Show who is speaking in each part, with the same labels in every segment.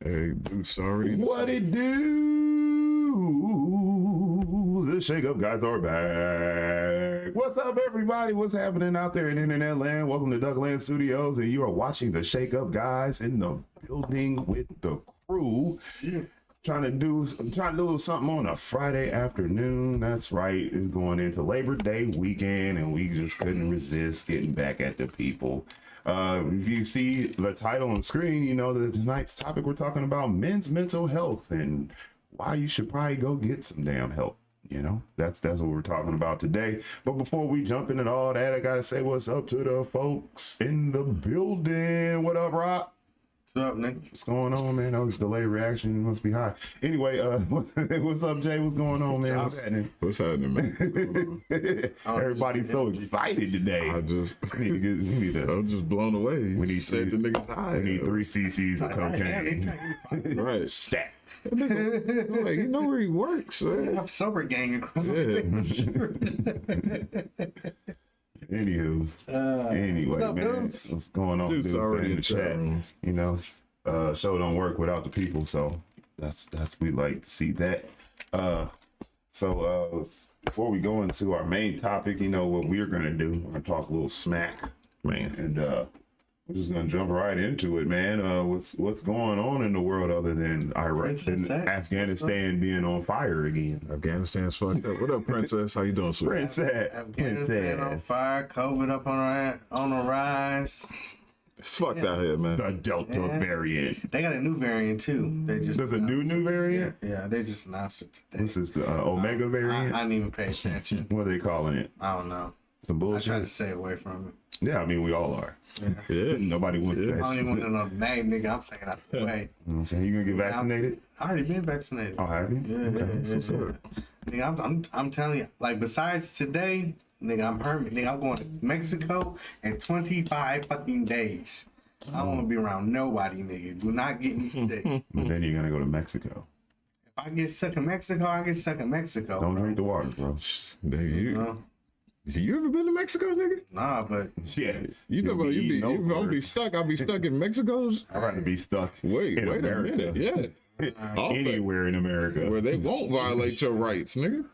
Speaker 1: Hey, Bruce, sorry.
Speaker 2: What it do? The Shake Up guys are back. What's up, everybody? What's happening out there in internet land? Welcome to Duckland Studios, and you are watching the Shake Up guys in the building with the crew. Yeah. I'm trying to do a little something on a Friday afternoon. That's right. It's going into Labor Day weekend, and we just couldn't resist getting back at the people. If you see the title on screen, you know that tonight's topic, we're talking about men's mental health and why you should probably go get some damn help. You know, that's what we're talking about today. But before we jump into all that, I gotta say what's up to the folks in the building. What up, Rock?
Speaker 3: What's up, Nick?
Speaker 2: What's going on, man? That was delayed reaction. You must be high. Anyway, what's up, Jay? What's going on, man? What's happening?
Speaker 1: What's happening, man?
Speaker 2: Everybody's so excited today.
Speaker 1: I'm just blown away.
Speaker 2: We need
Speaker 1: set the niggas high.
Speaker 2: We need 3 cc's of cocaine.
Speaker 1: Right.
Speaker 2: Stat.
Speaker 1: Like, you know where he works, right?
Speaker 3: I'm sober gang across
Speaker 2: Anywho, anyway,
Speaker 3: up,
Speaker 2: man,
Speaker 3: dudes?
Speaker 2: what's going on,
Speaker 1: Dude's
Speaker 2: dudes,
Speaker 1: already
Speaker 2: in the
Speaker 1: in
Speaker 2: chat?
Speaker 1: room.
Speaker 2: You know, show don't work without the people, so that's we like to see that. So before we go into our main topic, you know what we're gonna do? We're gonna talk a little smack,
Speaker 1: Man.
Speaker 2: and we're just gonna jump right into it, man. What's going on in the world other than Iraq and Afghanistan being on fire again?
Speaker 1: Afghanistan's fucked up. What up, Princess? How you doing, sweetie?
Speaker 2: Princess.
Speaker 3: Afghanistan on fire, COVID up on the rise.
Speaker 1: It's fucked out here, man.
Speaker 2: The Delta variant.
Speaker 3: They got a new variant too.
Speaker 2: There's a new variant?
Speaker 3: Yeah, they just announced it today.
Speaker 2: This is the Omega variant?
Speaker 3: I didn't even pay attention.
Speaker 2: What are they calling it?
Speaker 3: I don't know.
Speaker 2: Some
Speaker 3: I
Speaker 2: bullshit?
Speaker 3: try to stay away from it.
Speaker 2: Yeah, I mean, we all are.
Speaker 1: Yeah.
Speaker 2: Nobody wants
Speaker 1: Yeah.
Speaker 2: that.
Speaker 3: I don't even want to know the name, nigga. I'm saying out the way.
Speaker 2: You know what I'm saying? You gonna get vaccinated?
Speaker 3: I already been vaccinated.
Speaker 2: Oh, have you?
Speaker 3: Yeah,
Speaker 2: Okay.
Speaker 3: yeah. Nigga, I'm telling you, like, besides today, nigga, I'm permanent. Nigga, I'm going to Mexico in 25 fucking days. I don't want to be around nobody, nigga. Do not get me sick.
Speaker 2: But then you're gonna go to Mexico.
Speaker 3: If I get stuck in Mexico, I get stuck in Mexico.
Speaker 2: Don't drink the water, bro.
Speaker 1: You ever been to Mexico, nigga?
Speaker 3: Nah, but
Speaker 2: Yeah.
Speaker 1: You talking about you gonna be stuck? I'll be stuck in Mexico's.
Speaker 2: I'd rather be stuck
Speaker 1: Wait
Speaker 2: in
Speaker 1: a
Speaker 2: America.
Speaker 1: minute. Yeah.
Speaker 2: Anywhere in America.
Speaker 1: Where they won't violate your rights, nigga.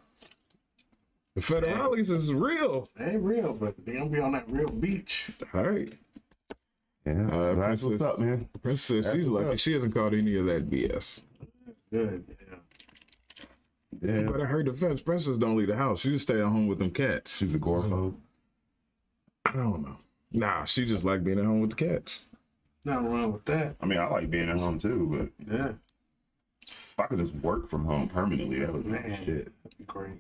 Speaker 1: The federales is real.
Speaker 3: it ain't real, but they gonna be on that real beach.
Speaker 1: All right.
Speaker 2: Yeah, that's what's up, man.
Speaker 1: Princess,
Speaker 2: That's
Speaker 1: she's
Speaker 2: what's
Speaker 1: lucky
Speaker 2: up.
Speaker 1: she hasn't caught any of that BS.
Speaker 3: Good.
Speaker 2: Yeah,
Speaker 1: But in her defense, Princess don't leave the house. She just stay at home with them cats.
Speaker 2: she's a agoraphobe.
Speaker 1: I don't know. Nah, she just like being at home with the cats.
Speaker 3: Nothing wrong with that.
Speaker 2: I mean, I like being at home too, but
Speaker 3: Yeah.
Speaker 2: if I could just work from home permanently, that would be
Speaker 3: Man.
Speaker 2: shit.
Speaker 3: That'd be great.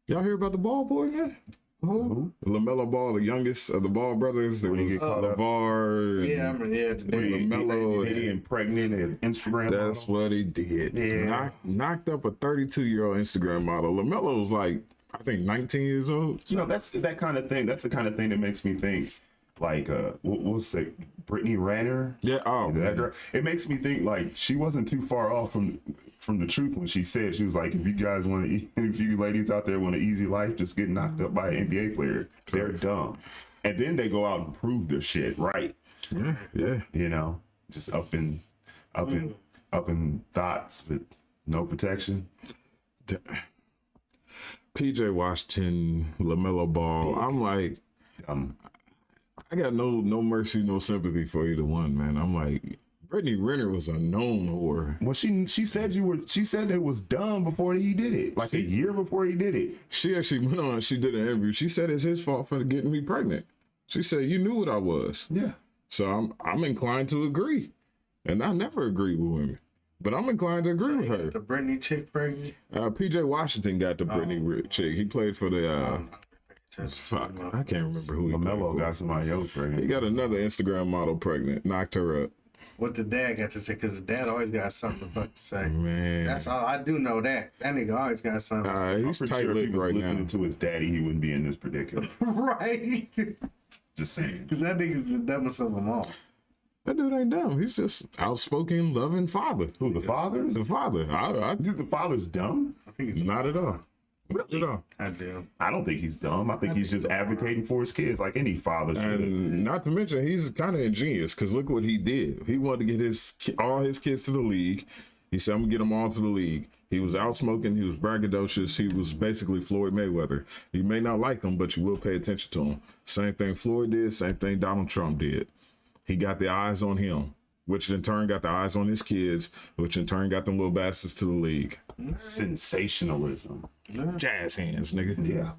Speaker 1: Y'all hear about the Ball boy, man?
Speaker 2: Who?
Speaker 1: LaMelo Ball, the youngest of the Ball brothers. There
Speaker 2: When he
Speaker 1: was
Speaker 2: get caught up.
Speaker 1: LeVar. and
Speaker 3: Yeah, I mean, yeah.
Speaker 1: LaMelo.
Speaker 2: He impregnated an Instagram
Speaker 1: That's
Speaker 2: model.
Speaker 1: what he did.
Speaker 2: Yeah.
Speaker 1: Knocked up a 32-year-old Instagram model. LaMelo was like, I think 19 years old.
Speaker 2: You know, that's that kind of thing. That's the kind of thing that makes me think, like, we'll say Brittany Renner.
Speaker 1: Yeah. Oh,
Speaker 2: That
Speaker 1: man.
Speaker 2: girl. It makes me think like she wasn't too far off from the truth when she said, she was like, if you guys want to, if you ladies out there want an easy life, just get knocked up by an NBA player. They're dumb. And then they go out and prove the shit right.
Speaker 1: Yeah.
Speaker 2: You know, just up in thoughts with no protection.
Speaker 1: PJ Washington, LaMelo Ball. I'm like, I got no mercy, no sympathy for either one, man. I'm like, Brittany Renner was a known whore.
Speaker 2: Well, she said it was done before he did it, like a year before he did it.
Speaker 1: She actually went on, she did an interview. She said it's his fault for getting me pregnant. She said, you knew what I was.
Speaker 2: Yeah.
Speaker 1: So I'm inclined to agree. And I never agree with women. But I'm inclined to agree with her.
Speaker 3: The Brittany chick pregnant.
Speaker 1: PJ Washington got the Brittany chick. He played for the fuck. I can't remember who he played
Speaker 2: LaMelo
Speaker 1: for.
Speaker 2: got somebody else pregnant.
Speaker 1: He got another Instagram model pregnant, knocked her up.
Speaker 3: What the dad got to say? Because the dad always got something to fucking say.
Speaker 1: Man.
Speaker 3: That's all I do know. That nigga always got something. To say.
Speaker 1: He's
Speaker 2: Pretty
Speaker 1: tight
Speaker 2: sure if he
Speaker 1: lipped
Speaker 2: was
Speaker 1: right
Speaker 2: listening
Speaker 1: now.
Speaker 2: to his daddy, he wouldn't be in this predicament.
Speaker 3: Right.
Speaker 2: Just saying.
Speaker 3: Because that nigga's the dumbest of them all.
Speaker 1: That dude ain't dumb. He's just outspoken, loving father.
Speaker 2: Who, the fathers?
Speaker 1: The father. I
Speaker 2: Dude, the father's dumb?
Speaker 3: I think it's
Speaker 1: not at all. Not at all.
Speaker 3: I do.
Speaker 2: I don't think he's dumb. I think he's just advocating for his kids like any father should.
Speaker 1: And not to mention, he's kind of ingenious because look what he did. He wanted to get all his kids to the league. He said, I'm going to get them all to the league. He was out smoking. He was braggadocious. He was basically Floyd Mayweather. You may not like him, but you will pay attention to him. Same thing Floyd did. Same thing Donald Trump did. He got the eyes on him, which in turn got the eyes on his kids, which in turn got them little bastards to the league.
Speaker 2: Sensationalism.
Speaker 1: Jazz hands, nigga.
Speaker 2: Yeah.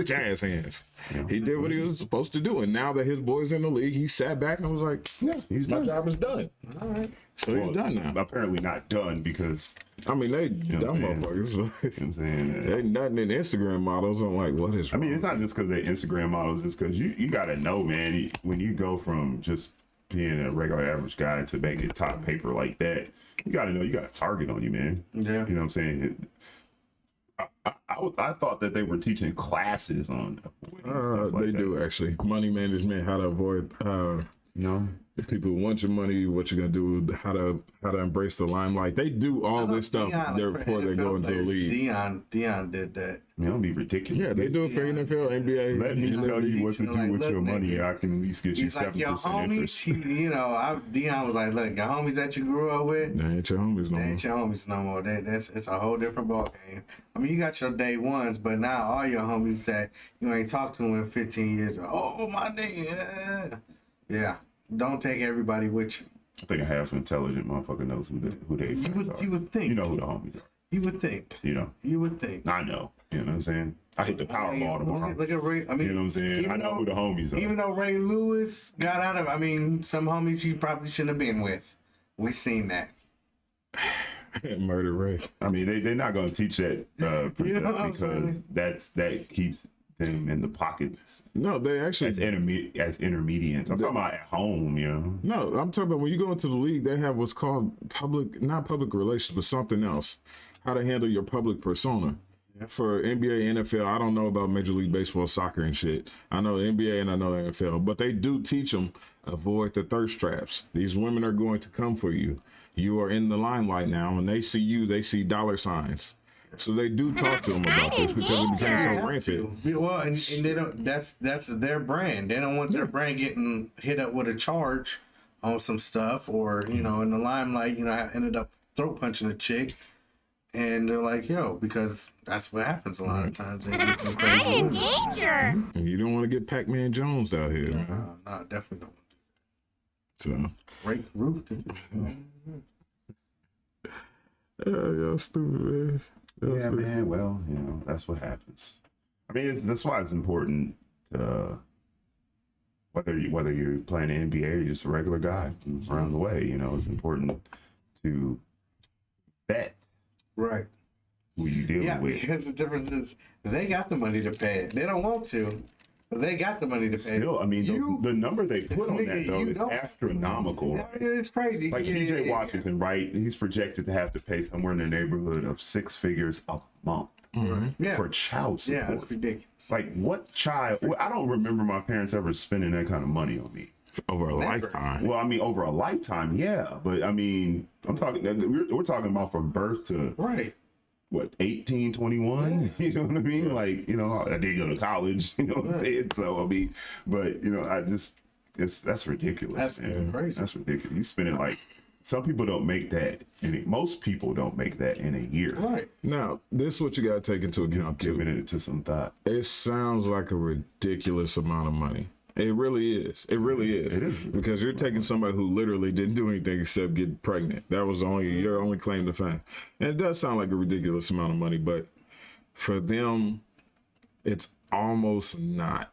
Speaker 1: Jazz hands.
Speaker 2: Yeah.
Speaker 1: He did what he was supposed to do. And now that his boy's in the league, he sat back and was like, yeah, my job is done.
Speaker 3: All right.
Speaker 1: So he's done now.
Speaker 2: Apparently not done because,
Speaker 1: I mean, they
Speaker 2: know
Speaker 1: dumb
Speaker 2: what I'm
Speaker 1: motherfuckers.
Speaker 2: you know what I'm saying?
Speaker 1: They nothing in Instagram models. I'm like, what is
Speaker 2: I
Speaker 1: wrong?
Speaker 2: mean, it's not just because they're Instagram models, just because you got to know, man, when you go from just being a regular average guy to make it top paper like that, you got to know you got a target on you, man.
Speaker 3: Yeah.
Speaker 2: You know what I'm saying? I thought that they were teaching classes on stuff like
Speaker 1: they
Speaker 2: that.
Speaker 1: do actually. Money management, how to avoid
Speaker 2: No.
Speaker 1: if people want your money, what you're gonna do, how to embrace the limelight. They do all this stuff
Speaker 3: Deion,
Speaker 1: there
Speaker 3: like,
Speaker 1: before they go
Speaker 3: NFL
Speaker 1: into the
Speaker 3: players,
Speaker 1: league.
Speaker 3: Deion did that.
Speaker 2: Man, don't be ridiculous.
Speaker 1: Yeah, they do it for NFL, NBA.
Speaker 2: Let me tell you what to do
Speaker 3: Like,
Speaker 2: with
Speaker 3: look,
Speaker 2: your money.
Speaker 3: nigga,
Speaker 2: I can at least get you
Speaker 3: He's like,
Speaker 2: 7%
Speaker 3: your homies,
Speaker 2: interest.
Speaker 3: Deion was like, look, your homies that you grew up with,
Speaker 1: They ain't your homies no
Speaker 3: they
Speaker 1: more.
Speaker 3: ain't your homies no more. It's a whole different ball game. I mean, you got your day ones, but now all your homies that you ain't talked to in 15 years, oh, my nigga. Yeah. Don't take everybody with you.
Speaker 2: I think a half intelligent motherfucker knows who they friends are.
Speaker 3: You would think.
Speaker 2: You know who the homies are.
Speaker 3: You would think.
Speaker 2: You know.
Speaker 3: You would think.
Speaker 2: I know. You know what I'm saying? I hit the Powerball tomorrow.
Speaker 3: Look at Ray. I mean,
Speaker 2: You know what I'm saying? I know who the homies are.
Speaker 3: Even though Ray Lewis got out of, I mean, some homies he probably shouldn't have been with. We seen that.
Speaker 1: Murder Ray.
Speaker 2: I mean, they're not going to teach that
Speaker 3: You know what I'm
Speaker 2: because that keeps them in the pockets
Speaker 1: No, they actually
Speaker 2: as intermediates. I'm talking about at home, you know.
Speaker 1: No, I'm talking about when you go into the league, they have what's called not public relations, but something else. How to handle your public persona. For NBA, NFL, I don't know about Major League Baseball, soccer, and shit. I know NBA and I know NFL, but they do teach them avoid the thirst traps. These women are going to come for you. You are in the limelight now, and they see you, they see dollar signs. So they do talk to them about this because it became so rampant.
Speaker 3: Well, and they don't. That's their brand. They don't want their brand getting hit up with a charge on some stuff, or in the limelight. I ended up throat punching a chick, And they're like, yo, because that's what happens a lot of times. They get them crazy
Speaker 4: I'm in
Speaker 3: women.
Speaker 4: danger.
Speaker 1: And you don't want to get Pac-Man Jones out here, man.
Speaker 3: No, definitely don't.
Speaker 1: So,
Speaker 3: Break roof.
Speaker 1: y'all stupid, man. Y'all
Speaker 2: Yeah,
Speaker 1: stupid.
Speaker 2: man. Well, that's what happens. I mean, that's why it's important to whether you're playing the NBA or you're just a regular guy who's around the way. It's important to vet
Speaker 3: Right.
Speaker 2: who you deal
Speaker 3: Yeah,
Speaker 2: with.
Speaker 3: because the difference is they got the money to pay it. They don't want to, but they got the money to pay
Speaker 2: Still,
Speaker 3: it.
Speaker 2: I mean, the number they put on that
Speaker 3: Nigga,
Speaker 2: though
Speaker 3: you
Speaker 2: is
Speaker 3: don't.
Speaker 2: astronomical.
Speaker 3: Yeah, it's crazy.
Speaker 2: Like
Speaker 3: Yeah,
Speaker 2: PJ
Speaker 3: yeah,
Speaker 2: Washington, right? He's projected to have to pay somewhere in the neighborhood of 6 figures a month
Speaker 3: Yeah,
Speaker 2: for child
Speaker 3: yeah,
Speaker 2: support.
Speaker 3: that's ridiculous.
Speaker 2: Like what child? Well, I don't remember my parents ever spending that kind of money on me.
Speaker 1: Over a
Speaker 3: Never.
Speaker 1: lifetime.
Speaker 2: Well, I mean, over a lifetime, yeah. But I mean, I'm talking. We're talking about from birth to
Speaker 3: Right.
Speaker 2: what 18, 21. You know what I mean? Like, I did go to college. So I mean, but that's ridiculous.
Speaker 3: That's
Speaker 2: man.
Speaker 3: crazy.
Speaker 2: That's ridiculous. You spending like some people don't make that. Most people don't make that in a year.
Speaker 3: Right.
Speaker 1: Now, this is what you got to take into account, too.
Speaker 2: Giving it to some thought.
Speaker 1: It sounds like a ridiculous amount of money. It really is. It really is.
Speaker 2: It is.
Speaker 1: Because you're taking somebody who literally didn't do anything except get pregnant. That was your only claim to fame. And it does sound like a ridiculous amount of money, but for them, it's almost not.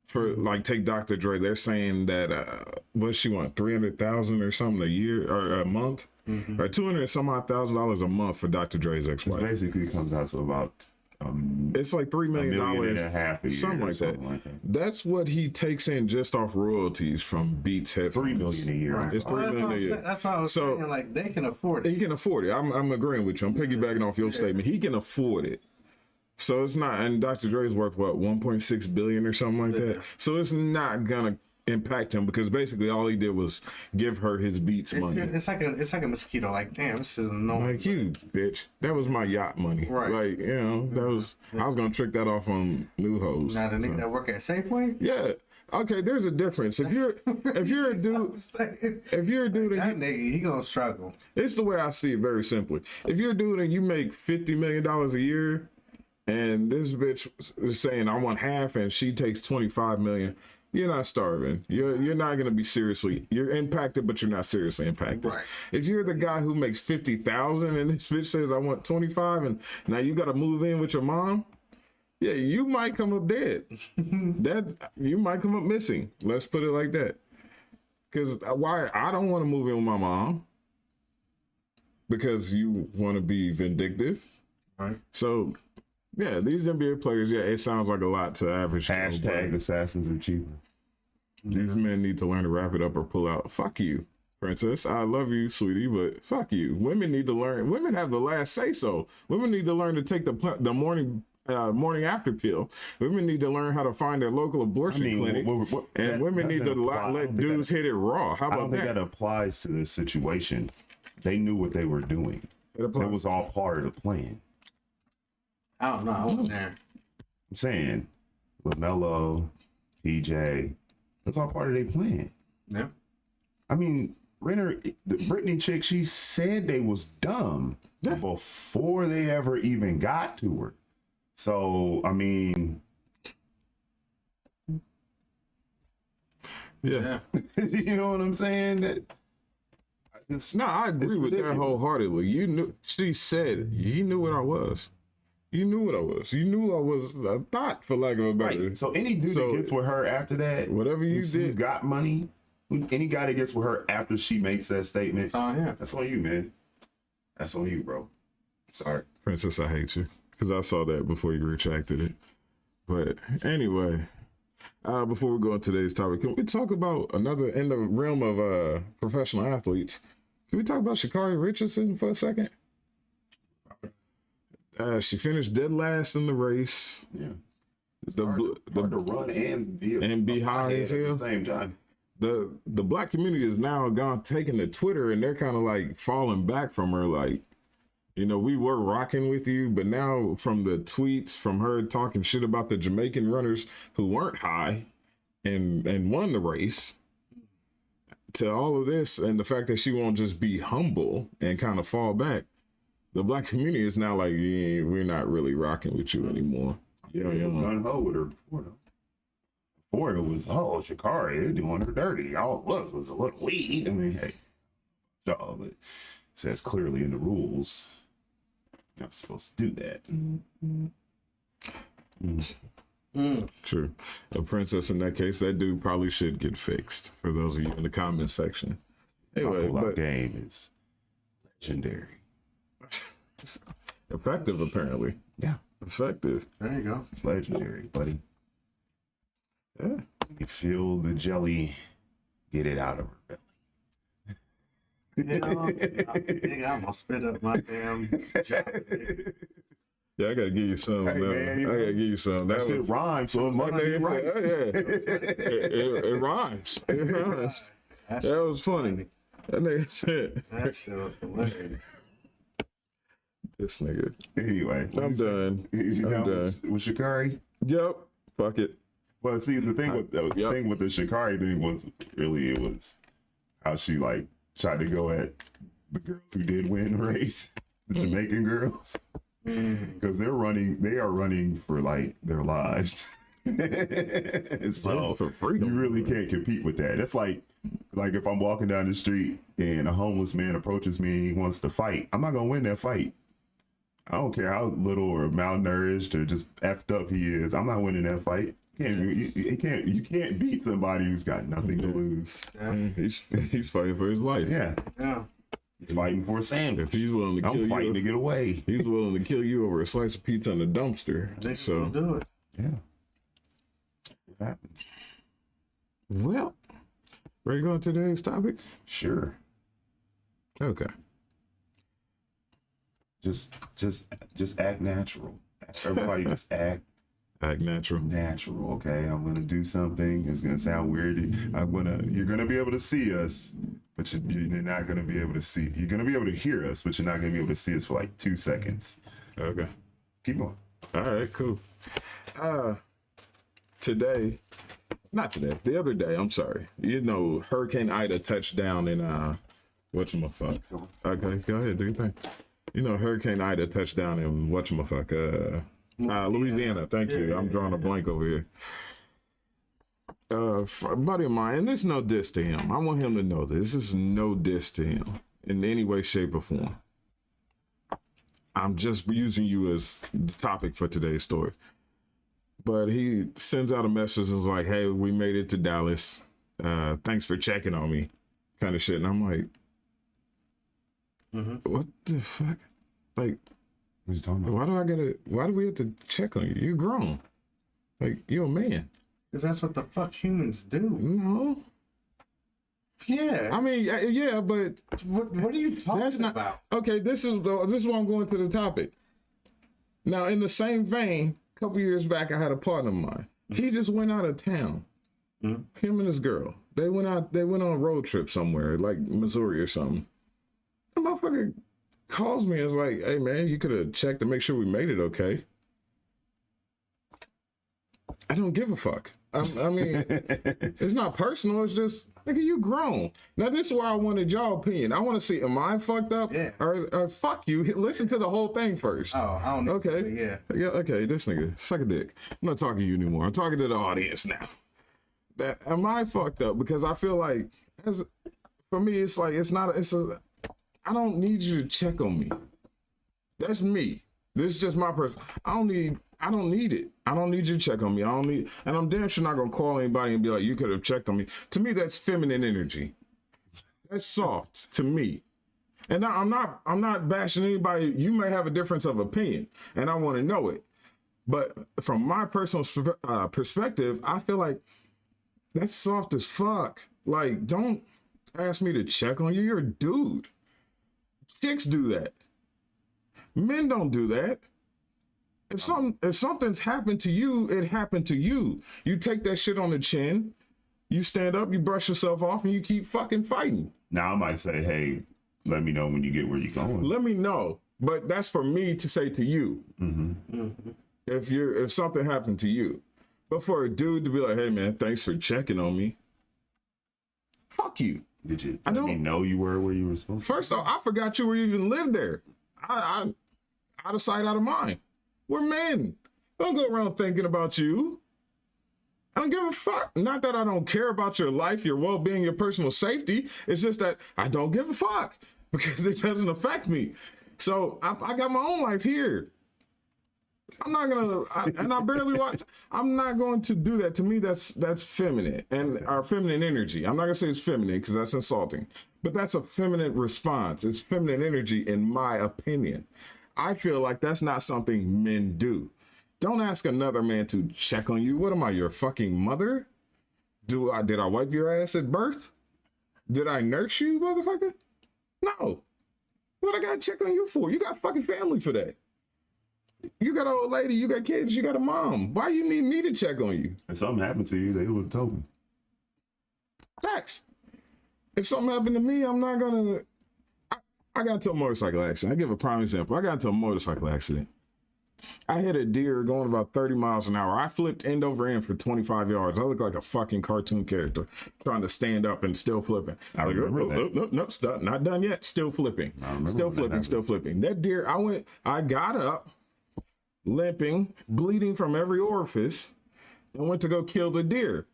Speaker 1: For like, take Dr. Dre, they're saying that what she want, $300,000 or something a year or a month, or $200 and some odd $1,000 a month for Dr. Dre's
Speaker 2: It
Speaker 1: ex-wife.
Speaker 2: basically comes out to about
Speaker 1: It's like $3
Speaker 2: $1.5 million a year,
Speaker 1: something like that. That's what he takes in just off royalties from Beats headphones.
Speaker 2: $3 million a year.
Speaker 3: Right.
Speaker 1: It's $3 million a year.
Speaker 3: That's what I was
Speaker 1: So-
Speaker 3: saying. Like they can afford it.
Speaker 1: He can afford it. I'm agreeing with you. I'm piggybacking off your statement. He can afford it. So it's not, and Dr. Dre's worth what, 1.6 billion or something like that. So it's not gonna impact him because basically all he did was give her his Beats money.
Speaker 3: It's like a mosquito. Like damn, this is annoying.
Speaker 1: Like, you bitch, that was my yacht money.
Speaker 3: Right.
Speaker 1: Like, that was, I was gonna trick that off on new hoes.
Speaker 3: Now the nigga that work at Safeway.
Speaker 1: Yeah. Okay, there's a difference. If you're a dude, if you're a dude and
Speaker 3: That nigga, he gonna struggle.
Speaker 1: it's the way I see it very simply. If you're a dude and you make $50 million a year, and this bitch is saying I want half, and she takes 25 million, you're not starving. You're not gonna be seriously. You're impacted, but you're not seriously impacted.
Speaker 3: Right.
Speaker 1: If you're the guy who makes 50,000 and this bitch says I want 25, and now you got to move in with your mom, yeah, you might come up dead. You might come up missing. Let's put it like that. Because why? I don't want to move in with my mom because you want to be vindictive.
Speaker 3: Right.
Speaker 1: So, yeah, these NBA players, yeah, it sounds like a lot to average Joe,
Speaker 2: Hashtag
Speaker 1: but
Speaker 2: assassins are cheaper.
Speaker 1: these men need to learn to wrap it up or pull out. Fuck you, princess. I love you, sweetie, but fuck you. Women need to learn. Women have the last say so. Women need to learn to take the morning after pill. Women need to learn how to find their local abortion clinic. And women need to let dudes hit it raw. How
Speaker 2: I don't
Speaker 1: about
Speaker 2: think
Speaker 1: that?
Speaker 2: that applies to this situation. They knew what they were doing.
Speaker 1: It applies.
Speaker 2: It was all part of the plan.
Speaker 3: I don't know. I wasn't there.
Speaker 2: I'm saying, LaMelo, PJ, that's all part of their plan.
Speaker 3: Yeah.
Speaker 2: I mean, Renner, the Britney chick, she said they was dumb
Speaker 1: Yeah.
Speaker 2: before they ever even got to her. So, I mean,
Speaker 1: Yeah.
Speaker 2: you know what I'm saying?
Speaker 1: No, I agree
Speaker 2: It's
Speaker 1: with that
Speaker 2: ridiculous.
Speaker 1: wholeheartedly. You knew. She said he knew what I was. You knew what I was. You knew I was a thought, for lack of a better.
Speaker 2: Right. So any dude
Speaker 1: So,
Speaker 2: that gets with her after that,
Speaker 1: whatever you
Speaker 2: who's
Speaker 1: did,
Speaker 2: got money, any guy that gets with her after she makes that statement,
Speaker 3: It's on him.
Speaker 2: that's on you, man. That's on you, bro. Sorry.
Speaker 1: Princess, I hate you because I saw that before you retracted it. But anyway, before we go into today's topic, can we talk about another in the realm of professional athletes? Can we talk about Sha'Carri Richardson for a second? She finished dead last in the race.
Speaker 2: Yeah.
Speaker 1: The
Speaker 2: Hard to run and
Speaker 1: be high as
Speaker 2: at
Speaker 1: hell.
Speaker 2: the same time.
Speaker 1: the black community is now taking to Twitter, and they're kind of like falling back from her. Like, we were rocking with you, but now from the tweets from her talking shit about the Jamaican runners who weren't high and won the race, to all of this and the fact that she won't just be humble and kind of fall back. the black community is now like, yeah, we're not really rocking with you anymore.
Speaker 2: Yeah, it was gun-ho with her before, though. Before it was, oh, Sha'Carri, they're doing her dirty. All it was a little weed. I mean, hey, but it says clearly in the rules, you're not supposed to do that.
Speaker 1: True. A princess in that case, that dude probably should get fixed, for those of you in the comments section. Anyway,
Speaker 2: Pull-out game is legendary.
Speaker 1: Effective, apparently.
Speaker 2: Yeah,
Speaker 1: Effective.
Speaker 3: There you go.
Speaker 2: it's legendary, buddy.
Speaker 1: Yeah.
Speaker 2: You feel the jelly, get it out of her belly.
Speaker 3: You know, nigga, I'm gonna spit up my damn job.
Speaker 1: Yeah, I gotta give you some.
Speaker 2: Hey, man, you know,
Speaker 1: I gotta give you some.
Speaker 2: That shit rhymes, so it must be right.
Speaker 1: It rhymes. It rhymes.
Speaker 3: That
Speaker 1: That was funny. That nigga said.
Speaker 3: That shit was hilarious.
Speaker 1: This nigga.
Speaker 2: Anyway,
Speaker 1: I'm done.
Speaker 2: You
Speaker 1: I'm
Speaker 2: know,
Speaker 1: done.
Speaker 2: with Sha'Carri.
Speaker 1: Yep. Fuck it.
Speaker 2: Well, see, the thing with the
Speaker 1: Yep.
Speaker 2: thing with the Sha'Carri thing was really it was how she like tried to go at the girls who did win the race, the Jamaican girls, because they are running for like their lives. So
Speaker 1: For freedom.
Speaker 2: you really can't compete with that. That's like if I'm walking down the street and a homeless man approaches me and he wants to fight, I'm not gonna win that fight. I don't care how little or malnourished or just effed up he is. I'm not winning that fight. You can't beat somebody who's got nothing to lose.
Speaker 1: He's fighting for his life.
Speaker 2: Yeah,
Speaker 3: Yeah.
Speaker 2: he's fighting for a sandwich.
Speaker 1: If he's willing to kill
Speaker 2: I'm fighting
Speaker 1: you,
Speaker 2: to get away.
Speaker 1: he's willing to kill you over a slice of pizza in the dumpster.
Speaker 3: They
Speaker 1: So,
Speaker 3: do it.
Speaker 2: Yeah, it happens.
Speaker 1: well, ready to go on today's topic?
Speaker 2: Sure.
Speaker 1: Okay.
Speaker 2: Just act natural. Everybody just act
Speaker 1: Act natural.
Speaker 2: natural. Okay, I'm gonna do something. It's gonna sound weird. You're gonna be able to see us, but you're not gonna be able to see. You're gonna be able to hear us, but you're not gonna be able to see us for like 2 seconds.
Speaker 1: Okay.
Speaker 2: Keep going.
Speaker 1: All right, cool. The other day, I'm sorry. You know, Hurricane Ida touched down in whatchamafuck. Okay, go ahead, do your thing. You know, Hurricane Ida touched down in whatchamafuck, Louisiana. Thank you. I'm drawing a blank over here. A buddy of mine, and this is no diss to him. I want him to know this. This is no diss to him in any way, shape, or form. I'm just using you as the topic for today's story. But he sends out a message and is like, hey, we made it to Dallas. Thanks for checking on me, kind of shit. And I'm like, what the fuck? Like,
Speaker 2: What you talking about?
Speaker 1: why do we have to check on you? You're grown. Like, you're a man.
Speaker 3: Because that's what the fuck humans do.
Speaker 1: No.
Speaker 3: Yeah.
Speaker 1: I mean, yeah, but
Speaker 3: What are you talking
Speaker 1: that's not
Speaker 3: about?
Speaker 1: okay. This is why I'm going to the topic. Now, in the same vein, a couple years back, I had a partner of mine. He just went out of town. Him and his girl. They went on a road trip somewhere, like Missouri or something. The motherfucker calls me and is like, "Hey man, you could have checked to make sure we made it okay." I don't give a fuck. I mean, it's not personal. It's just, nigga, you grown. Now, this is where I wanted y'all opinion. I want to see, am I fucked up?
Speaker 3: Yeah.
Speaker 1: Or fuck you. Listen to the whole thing first.
Speaker 3: Oh, I don't know.
Speaker 1: Okay.
Speaker 3: Yeah.
Speaker 1: Yeah. Okay. This nigga, suck a dick. I'm not talking to you anymore. I'm talking to the audience now. Am I fucked up? Because I feel like, for me, it's like, I don't need you to check on me. That's me. This is just my person. I don't need it. I don't need you to check on me. And I'm damn sure not gonna call anybody and be like, you could have checked on me. To me, that's feminine energy. That's soft to me. And now, I'm not bashing anybody. You may have a difference of opinion, and I want to know it. But from my personal perspective, I feel like that's soft as fuck. Like, don't ask me to check on you. You're a dude. Chicks do that. Men don't do that. If something's happened to you, it happened to you. You take that shit on the chin, you stand up, you brush yourself off, and you keep fucking fighting.
Speaker 2: Now I might say, hey, let me know when you get where you're going.
Speaker 1: Let me know. But that's for me to say to you. If something happened to you. But for a dude to be like, hey man, thanks for checking on me. Fuck you.
Speaker 2: Did you let me know you were where you were supposed to?
Speaker 1: First off, I forgot you even lived there. I out of sight, out of mind. We're men. I don't go around thinking about you. I don't give a fuck. Not that I don't care about your life, your well-being, your personal safety. It's just that I don't give a fuck because it doesn't affect me. So I got my own life here. I'm not gonna, I barely watch. I'm not going to do that. To me, that's feminine and our feminine energy. I'm not gonna say it's feminine because that's insulting, but that's a feminine response. It's feminine energy, in my opinion. I feel like that's not something men do. Don't ask another man to check on you. What am I, your fucking mother? Did I wipe your ass at birth? Did I nurse you, motherfucker? No. What I gotta check on you for? You got fucking family for that. You got an old lady, you got kids, you got a mom. Why you need me to check on you?
Speaker 2: If something happened to you, they would have told me.
Speaker 1: Facts. If something happened to me, I'm not gonna. I got into a motorcycle accident. I give a prime example. I got into a motorcycle accident. I hit a deer going about 30 miles an hour. I flipped end over end for 25 yards. I look like a fucking cartoon character trying to stand up and still flipping.
Speaker 2: I remember that.
Speaker 1: Nope, stop. Not done yet. Still flipping. Still flipping. That deer, I got up, limping, bleeding from every orifice, and went to go kill the deer.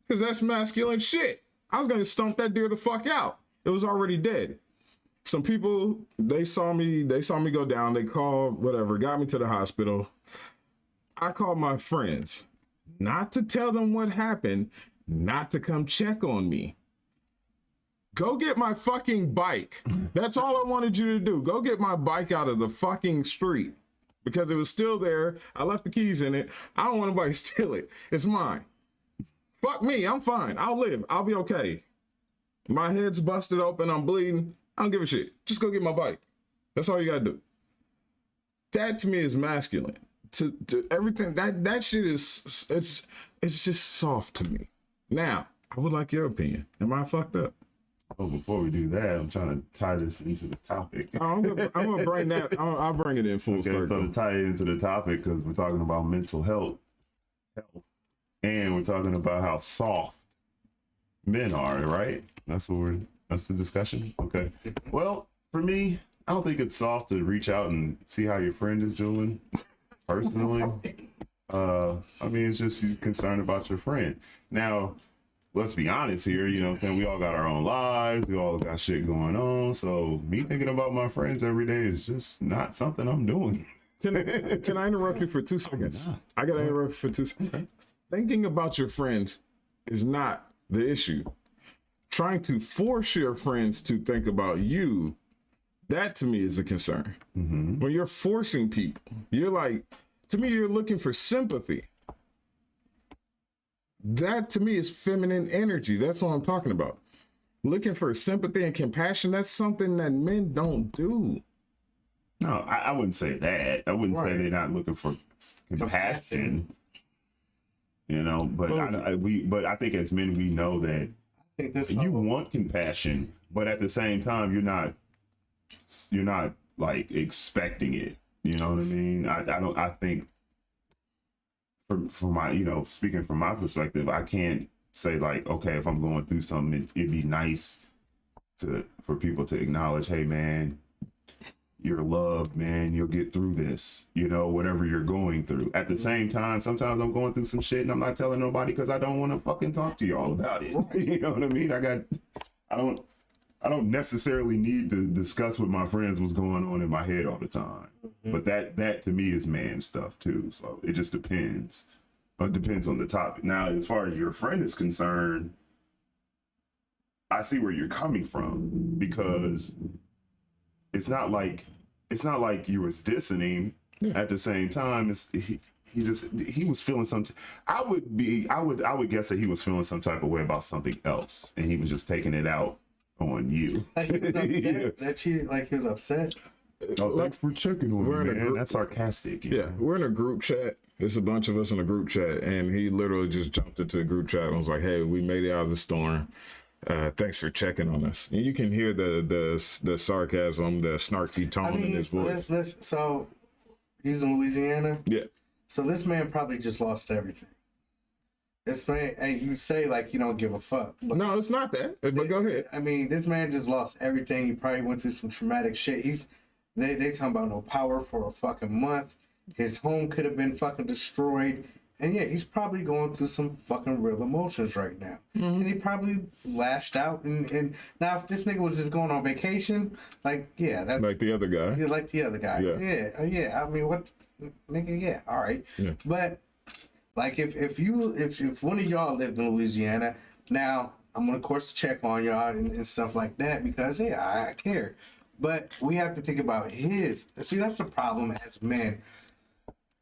Speaker 1: Because that's masculine shit. I was going to stomp that deer the fuck out. It was already dead. Some people, they saw me go down. They called, whatever, got me to the hospital. I called my friends, not to tell them what happened, not to come check on me. Go get my fucking bike. That's all I wanted you to do. Go get my bike out of the fucking street because it was still there. I left the keys in it. I don't want anybody to steal it. It's mine. Fuck me. I'm fine. I'll live. I'll be okay. My head's busted open. I'm bleeding. I don't give a shit. Just go get my bike. That's all you gotta do. That to me is masculine. To everything that shit is it's just soft to me. Now, I would like your opinion. Am I fucked up?
Speaker 2: Oh, before we do that, I'm trying to tie this into the topic.
Speaker 1: I'm gonna bring that. I'll bring it in full circle.
Speaker 2: So to tie it into the topic, because we're talking about mental health, and we're talking about how soft men are, right? That's the discussion. Okay. Well, for me, I don't think it's soft to reach out and see how your friend is doing. Personally, I mean, it's just you're concerned about your friend. Now, let's be honest here. You know what I'm saying? We all got our own lives. We all got shit going on. So me thinking about my friends every day is just not something I'm doing.
Speaker 1: Can I interrupt you for 2 seconds? I gotta interrupt you for 2 seconds. Okay. Thinking about your friends is not the issue. Trying to force your friends to think about you, that to me is a concern. Mm-hmm. When you're forcing people, you're like, to me, you're looking for sympathy. That to me is feminine energy. That's what I'm talking about. Looking for sympathy and compassion, that's something that men don't do.
Speaker 2: No, I wouldn't say that. I wouldn't say they're not looking for compassion. You know, but I think as men we know that you want compassion, but at the same time you're not like expecting it. You know what I mean? I think from my, you know, speaking from my perspective, I can't say like, okay, if I'm going through something, it'd be nice for people to acknowledge, hey man, you're loved, man, you'll get through this, you know, whatever you're going through. At the same time, sometimes I'm going through some shit and I'm not telling nobody because I don't want to fucking talk to y'all about it. You know what I mean? I don't necessarily need to discuss with my friends what's going on in my head all the time. Mm-hmm. But that to me is man stuff too. So it just depends. But it depends on the topic. Now, as far as your friend is concerned, I see where you're coming from because it's not like you was dissing him. Yeah. At the same time, he was feeling something. I would guess that he was feeling some type of way about something else, and he was just taking it out on you.
Speaker 3: Like he was upset. Yeah. Like he was upset.
Speaker 2: Oh, thanks for checking on me, man. That's sarcastic.
Speaker 1: Yeah, we're in a group chat. There's a bunch of us in a group chat, and he literally just jumped into the group chat and was like, "Hey, we made it out of the storm. Thanks for checking on us." And you can hear the sarcasm, the snarky tone in his voice.
Speaker 3: So he's in Louisiana.
Speaker 1: Yeah.
Speaker 3: So this man probably just lost everything. This man, and you say like you don't give a fuck. But
Speaker 1: no, it's not that. But go ahead.
Speaker 3: I mean, this man just lost everything. He probably went through some traumatic shit. They talking about no power for a fucking month. His home could have been fucking destroyed. And yeah, he's probably going through some fucking real emotions right now. And he probably lashed out. And now, if this nigga was just going on vacation, like, yeah, that's
Speaker 1: Like the other guy.
Speaker 3: yeah, like the other guy.
Speaker 1: Yeah.
Speaker 3: Yeah. I mean, what, nigga? Yeah, all right.
Speaker 1: Yeah.
Speaker 3: But like, if one of y'all lived in Louisiana, now I'm gonna of course check on y'all and stuff like that because yeah, I care. But we have to think about his. See, that's the problem as men.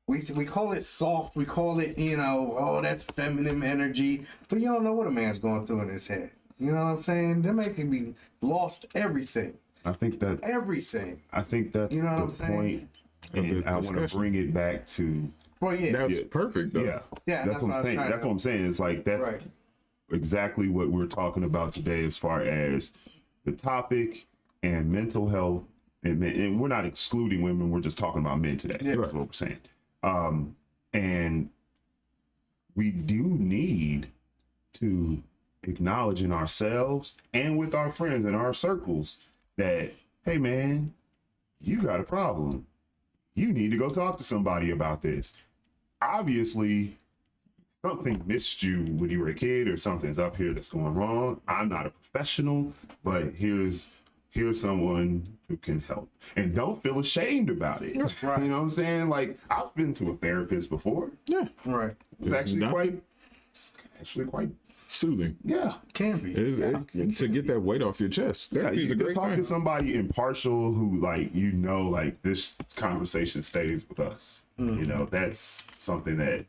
Speaker 3: We call it soft. We call it, you know, oh, that's feminine energy. But you don't know what a man's going through in his head. You know what I'm saying? They're making me lost everything.
Speaker 2: I think that
Speaker 3: Everything.
Speaker 2: I think that's
Speaker 3: You know what I'm
Speaker 2: the
Speaker 3: saying?
Speaker 2: point,
Speaker 1: Of
Speaker 2: and
Speaker 1: this
Speaker 2: I want to
Speaker 1: discussion.
Speaker 2: bring it back to
Speaker 3: Well, yeah.
Speaker 1: That's perfect though.
Speaker 3: Yeah,
Speaker 2: That's what I'm saying. That's what I'm saying. It's like that's
Speaker 3: Right.
Speaker 2: exactly what we're talking about today, as far as the topic and mental health, and we're not excluding women. We're just talking about men today.
Speaker 3: Yeah.
Speaker 2: That's what we're saying. And we do need to acknowledge in ourselves and with our friends in our circles that, hey man, you got a problem. You need to go talk to somebody about this. Obviously, something missed you when you were a kid, or something's up here that's going wrong. I'm not a professional, but here's someone who can help. And don't feel ashamed about it.
Speaker 3: Right.
Speaker 2: You know what I'm saying? Like, I've been to a therapist before.
Speaker 1: Yeah.
Speaker 3: Right.
Speaker 2: It's actually
Speaker 1: Nothing.
Speaker 2: quite,
Speaker 1: Soothing.
Speaker 2: yeah.
Speaker 3: Can be.
Speaker 1: To get that weight off your chest.
Speaker 2: Yeah,
Speaker 1: Therapy's
Speaker 2: you
Speaker 1: a
Speaker 2: can
Speaker 1: great
Speaker 2: talk to
Speaker 1: thing.
Speaker 2: somebody impartial who, like, you know, like, this conversation stays with us. You know, that's something that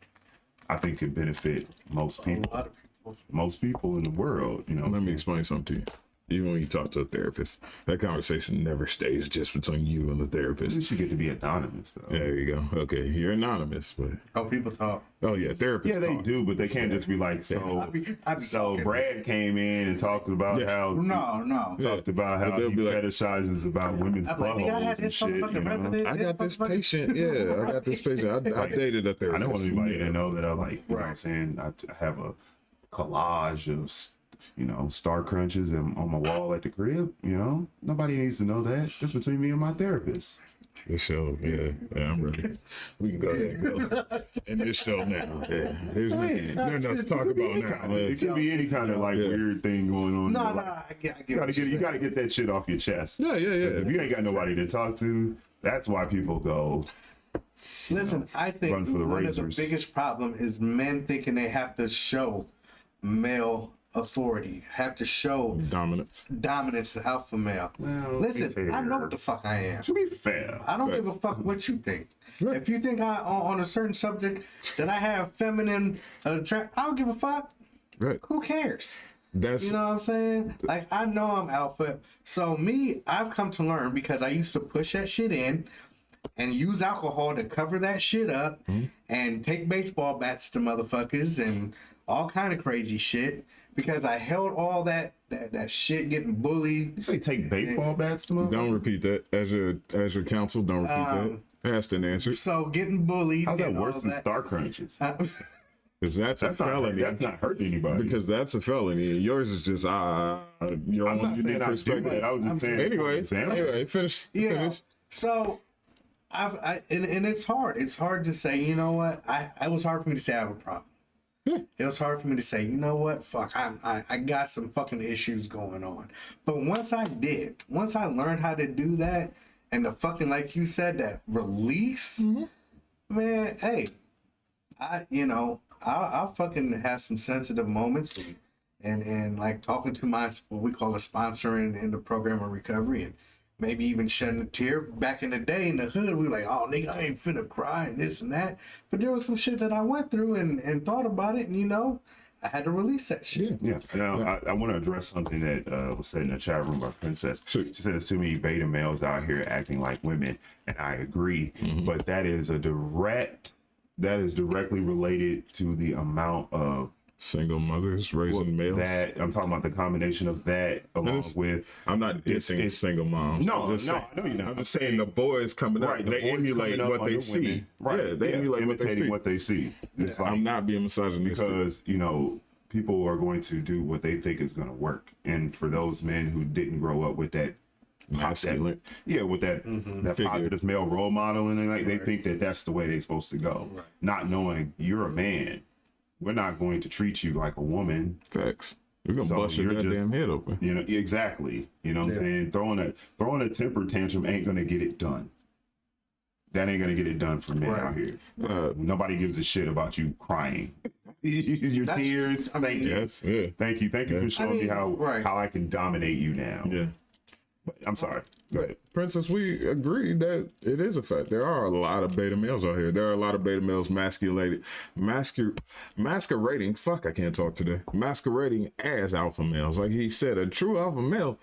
Speaker 2: I think could benefit most
Speaker 3: A
Speaker 2: people.
Speaker 3: lot of people.
Speaker 2: Most people in the world, you know.
Speaker 1: Let me explain something to you. Even when you talk to a therapist, that conversation never stays just between you and the
Speaker 2: At
Speaker 1: therapist.
Speaker 2: least you get to be anonymous, though.
Speaker 1: There you go. Okay, you're anonymous, but
Speaker 3: Oh, people talk.
Speaker 1: oh yeah, therapists.
Speaker 2: Yeah, they
Speaker 1: talk.
Speaker 2: do, but they can't just be like,
Speaker 3: I
Speaker 2: so.
Speaker 3: be
Speaker 2: So
Speaker 3: talking.
Speaker 2: Brad came in and talked about
Speaker 1: Yeah.
Speaker 2: how
Speaker 3: No.
Speaker 2: talked about
Speaker 1: But
Speaker 2: how
Speaker 1: they'll
Speaker 2: he
Speaker 1: be like-
Speaker 2: fetishizes about women's
Speaker 3: I'm like, nigga, I had
Speaker 2: buttholes and
Speaker 3: this
Speaker 2: shit. You
Speaker 3: motherfucking
Speaker 2: know?
Speaker 3: resident.
Speaker 1: I got this
Speaker 3: motherfucker-
Speaker 1: patient. Yeah, I got this patient. I dated a
Speaker 2: I
Speaker 1: therapist.
Speaker 2: don't want anybody to know that I like, you know what I'm
Speaker 3: Right.
Speaker 2: saying? I have a collage of, you know, star crunches and on my wall at the crib. You know, nobody needs to know that. It's between me and my therapist.
Speaker 1: This show, yeah, I'm ready. We can go ahead and go. In this show now. Yeah. There's nothing else to talk about now.
Speaker 2: It could be any kind of like
Speaker 1: Yeah.
Speaker 2: weird thing going on. in
Speaker 3: No,
Speaker 2: your
Speaker 3: no,
Speaker 2: life.
Speaker 3: I get
Speaker 2: You
Speaker 3: what you're
Speaker 2: you gotta
Speaker 3: saying.
Speaker 2: get that shit off your chest.
Speaker 1: Yeah.
Speaker 2: If you ain't got nobody to talk to, that's why people go.
Speaker 3: Listen, I think
Speaker 2: run for the
Speaker 3: one
Speaker 2: razors.
Speaker 3: of the biggest problem is men thinking they have to show male authority, have to show
Speaker 1: Dominance.
Speaker 3: dominance, alpha male.
Speaker 2: Well,
Speaker 3: Listen,
Speaker 2: be
Speaker 3: I know
Speaker 2: fair.
Speaker 3: what the fuck I am.
Speaker 2: To be fair,
Speaker 3: I don't
Speaker 1: Right.
Speaker 3: give a fuck what you think.
Speaker 1: Right.
Speaker 3: If you think on a certain subject that I have feminine attract, I don't give a fuck.
Speaker 1: Right.
Speaker 3: Who cares?
Speaker 1: That's
Speaker 3: You know what I'm saying? Like, I know I'm alpha. So me, I've come to learn because I used to push that shit in and use alcohol to cover that shit up and take baseball bats to motherfuckers and all kind of crazy shit because I held all that shit getting bullied.
Speaker 2: you say take baseball bats to them.
Speaker 1: don't repeat that as your counsel. Don't repeat that. Asked and answered.
Speaker 3: So getting bullied.
Speaker 2: How's that
Speaker 3: and all
Speaker 2: worse than star crunches?
Speaker 1: Because that's a
Speaker 2: That's not,
Speaker 1: felony.
Speaker 2: that's not hurting anybody.
Speaker 1: Because that's a felony. Yours is just your
Speaker 2: I'm
Speaker 1: own
Speaker 2: not saying
Speaker 1: unique
Speaker 2: I do
Speaker 1: perspective.
Speaker 2: that. I was just saying.
Speaker 1: Anyway, finish.
Speaker 3: Yeah.
Speaker 1: Finish.
Speaker 3: So, and it's hard. It's hard to say. You know what? It was hard for me to say I have a problem.
Speaker 1: Yeah.
Speaker 3: It was hard for me to say. You know what? Fuck. I got some fucking issues going on. But once I learned how to do that, and the fucking, like you said, that release, man. Hey, I'll fucking have some sensitive moments and like talking to my, what we call a sponsor in the program of recovery, and maybe even shedding a tear. Back in the day in the hood, we were like, oh nigga, I ain't finna cry and this and that. But there was some shit that I went through and thought about it, and I had to release that shit.
Speaker 2: Yeah. Now, I want to address something that was said in the chat room by Princess.
Speaker 1: Sure.
Speaker 2: She said there's too many beta males out here acting like women, and I agree. But that is directly related to the amount of
Speaker 1: Single mothers raising males.
Speaker 2: that I'm talking about, the combination of that along
Speaker 1: It's-
Speaker 2: with
Speaker 1: I'm not dissing
Speaker 2: it's-
Speaker 1: single moms.
Speaker 2: No,
Speaker 1: I'm just
Speaker 2: no,
Speaker 1: saying,
Speaker 2: I know you're not.
Speaker 1: I'm just saying the boys coming up,
Speaker 2: right. The
Speaker 1: they
Speaker 2: boys
Speaker 1: emulate
Speaker 2: coming up
Speaker 1: what they
Speaker 2: under
Speaker 1: see.
Speaker 2: women. Right.
Speaker 1: Yeah, they emulate what they
Speaker 2: imitating
Speaker 1: see.
Speaker 2: what they see. It's like,
Speaker 1: I'm not being misogynistic.
Speaker 2: because people are going to do what they think is going to work, and for those men who didn't grow up with that
Speaker 1: masculine.
Speaker 2: with that
Speaker 1: Figure.
Speaker 2: positive male role model, and like they think that that's the way they're supposed to go, not knowing you're a man. We're not going to treat you like a woman.
Speaker 1: Facts. We're gonna
Speaker 2: So
Speaker 1: bust your
Speaker 2: you're
Speaker 1: goddamn head open.
Speaker 2: You know, exactly. You know what I'm saying? Throwing a temper tantrum ain't gonna get it done. That ain't gonna get it done for men out here. Nobody gives a shit about you crying. Your tears. Thank you.
Speaker 1: Yes, yeah.
Speaker 2: Thank you for showing me how I can dominate you now.
Speaker 1: Yeah.
Speaker 2: But I'm sorry. Go ahead.
Speaker 1: Princess, we agree that it is a fact. There are a lot of beta males out here. There are a lot of beta males masquerading. Fuck, I can't talk today. Masquerading as alpha males. Like he said, a true alpha male,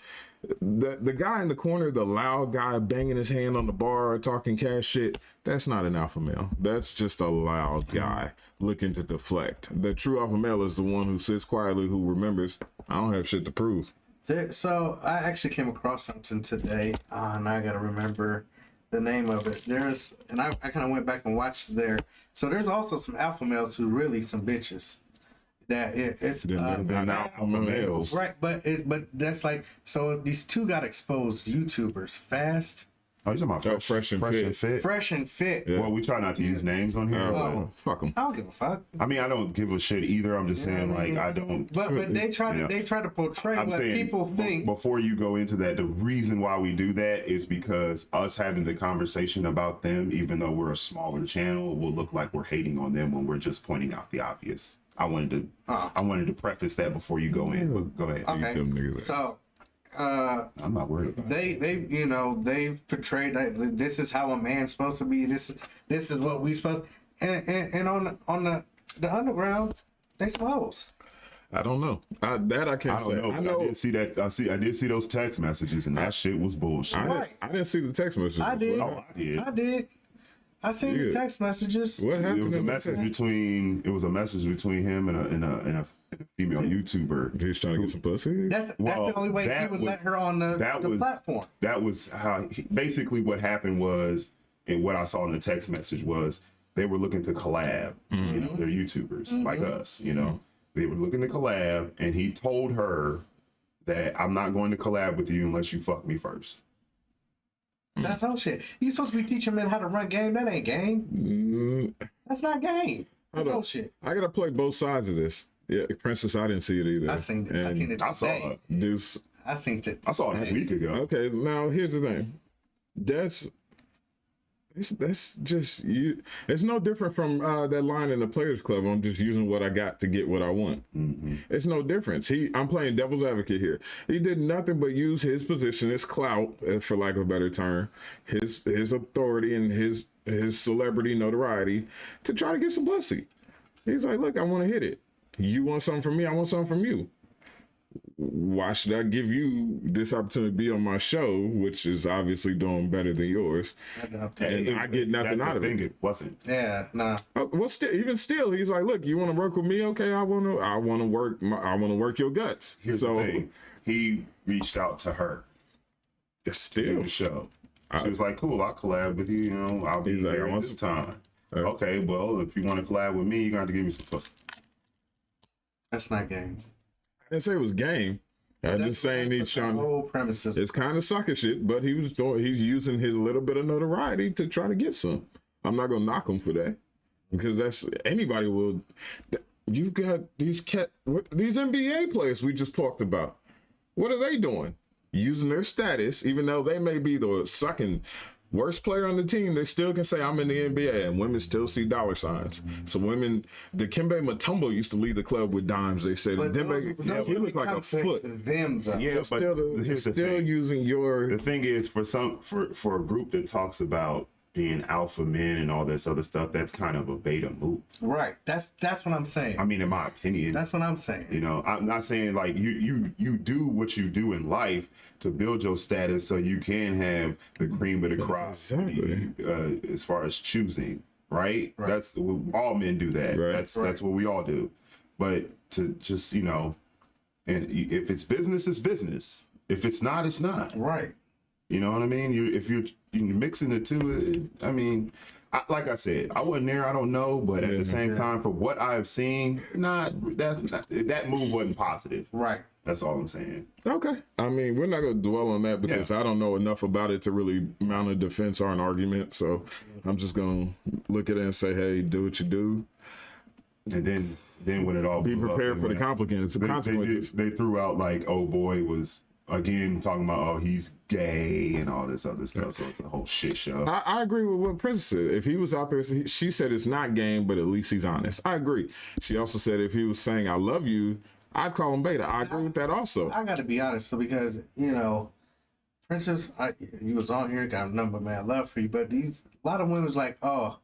Speaker 1: the guy in the corner, the loud guy banging his hand on the bar, talking cash shit, that's not an alpha male. That's just a loud guy looking to deflect. The true alpha male is the one who sits quietly, who remembers, I don't have shit to prove.
Speaker 3: So I actually came across something today, and I gotta remember the name of it. And I kind of went back and watched there. So there's also some alpha males who really some bitches. It's
Speaker 1: not alpha males,
Speaker 3: right? But that's like, so these two got exposed YouTubers, Fast.
Speaker 2: Oh, you're talking about
Speaker 1: Fresh and Fit.
Speaker 3: Fresh and Fit.
Speaker 2: Yeah. Well, we try not to use names on here.
Speaker 1: Fuck them.
Speaker 3: I don't give a fuck.
Speaker 2: I mean, I don't give a shit either. I'm just saying, like, I don't.
Speaker 3: But they try to portray what people think.
Speaker 2: Before you go into that, the reason why we do that is because us having the conversation about them, even though we're a smaller channel, will look like we're hating on them when we're just pointing out the obvious. I wanted to preface that before you go in. But go ahead.
Speaker 3: Okay. So.
Speaker 2: I'm not worried about it.
Speaker 3: They've portrayed that this is how a man's supposed to be. This is what we supposed. And on the underground, they suppose.
Speaker 1: I don't know. I can't say.
Speaker 2: I did see that. I did see those text messages, and that shit was bullshit.
Speaker 1: I didn't see the text messages.
Speaker 3: I did.
Speaker 2: Oh, I did.
Speaker 3: I did. I seen the text messages.
Speaker 1: What happened?
Speaker 2: It was a message between him and a female YouTuber.
Speaker 1: He's trying to get some pussy.
Speaker 3: That's the only way he would let her on the platform.
Speaker 2: That was how basically what happened was, and what I saw in the text message was, they were looking to collab. You know, they're YouTubers like us. You know, they were looking to collab, and he told her that I'm not going to collab with you unless you fuck me first.
Speaker 3: That's whole shit. You supposed to be teaching men how to run game. That ain't game. That's not game. That's whole shit.
Speaker 1: I gotta play both sides of this. Yeah, Princess, I didn't see it either.
Speaker 3: I seen it.
Speaker 2: I saw it.
Speaker 1: Deuce.
Speaker 3: I seen it.
Speaker 2: I saw it a week ago.
Speaker 1: Okay, now here's the thing. That's just you. It's no different from that line in the Players Club. I'm just using what I got to get what I want. It's no difference. I'm playing devil's advocate here. He did nothing but use his position, his clout, for lack of a better term, his authority and his celebrity notoriety to try to get some pussy. He's like, look, I want to hit it. You want something from me? I want something from you. Why should I give you this opportunity to be on my show, which is obviously doing better than yours, and I get nothing out of it?
Speaker 2: It wasn't.
Speaker 3: Yeah, nah.
Speaker 1: Well, still, he's like, look, you want to work with me? Okay, I want to work your guts.
Speaker 2: Here's the thing. He reached out to her.
Speaker 1: Still,
Speaker 2: the show. She was like, "Cool, I'll collab with you. You know, I'll be there at this time." Okay, well, if you want to collab with me, you got to give me some pussy.
Speaker 3: That's not game.
Speaker 1: I didn't say it was game. I'm just saying he's trying.
Speaker 3: Whole premises.
Speaker 1: It's kind of sucker shit, but he's using his little bit of notoriety to try to get some. I'm not gonna knock him for that, because that's anybody will. You've got these NBA players we just talked about. What are they doing? Using their status, even though they may be the sucking worst player on the team, they still can say I'm in the NBA, and women still see dollar signs. So women, Dikembe Mutombo used to lead the club with dimes. They said he looked like a foot.
Speaker 2: Yeah, but
Speaker 1: still using your.
Speaker 2: The thing is, for a group that talks about being alpha men and all this other stuff, that's kind of a beta move.
Speaker 3: Right. That's what I'm saying.
Speaker 2: I mean, in my opinion,
Speaker 3: that's what I'm saying.
Speaker 2: You know, I'm not saying like you do what you do in life to build your status so you can have the cream of the crop.
Speaker 1: Exactly.
Speaker 2: As far as choosing, right? That's all men do that.
Speaker 1: Right.
Speaker 2: That's what we all do. But to just, you know, and if it's business, it's business. If it's not, it's not.
Speaker 3: Right.
Speaker 2: You know what I mean? If you're mixing the two, I mean, like I said, I wasn't there. I don't know, but at the same time, for what I've seen, that move wasn't positive.
Speaker 3: Right.
Speaker 2: That's all I'm saying.
Speaker 1: Okay. I mean, we're not going to dwell on that because I don't know enough about it to really mount a defense or an argument. So I'm just going to look at it and say, hey, do what you do.
Speaker 2: And then when it all
Speaker 1: be
Speaker 2: blew
Speaker 1: prepared
Speaker 2: up,
Speaker 1: for the consequences.
Speaker 2: They threw out like, oh boy was again talking about, oh, he's gay and all this other stuff. So it's a whole shit show.
Speaker 1: I agree with what Princess said. If he was out there, she said it's not game, but at least he's honest. I agree. She also said if he was saying I love you, I'd call him beta. I agree with that also.
Speaker 3: I got to be honest, though, because, you know, Princess, you was on here, got a number, man, love for you. But a lot of women's like, oh,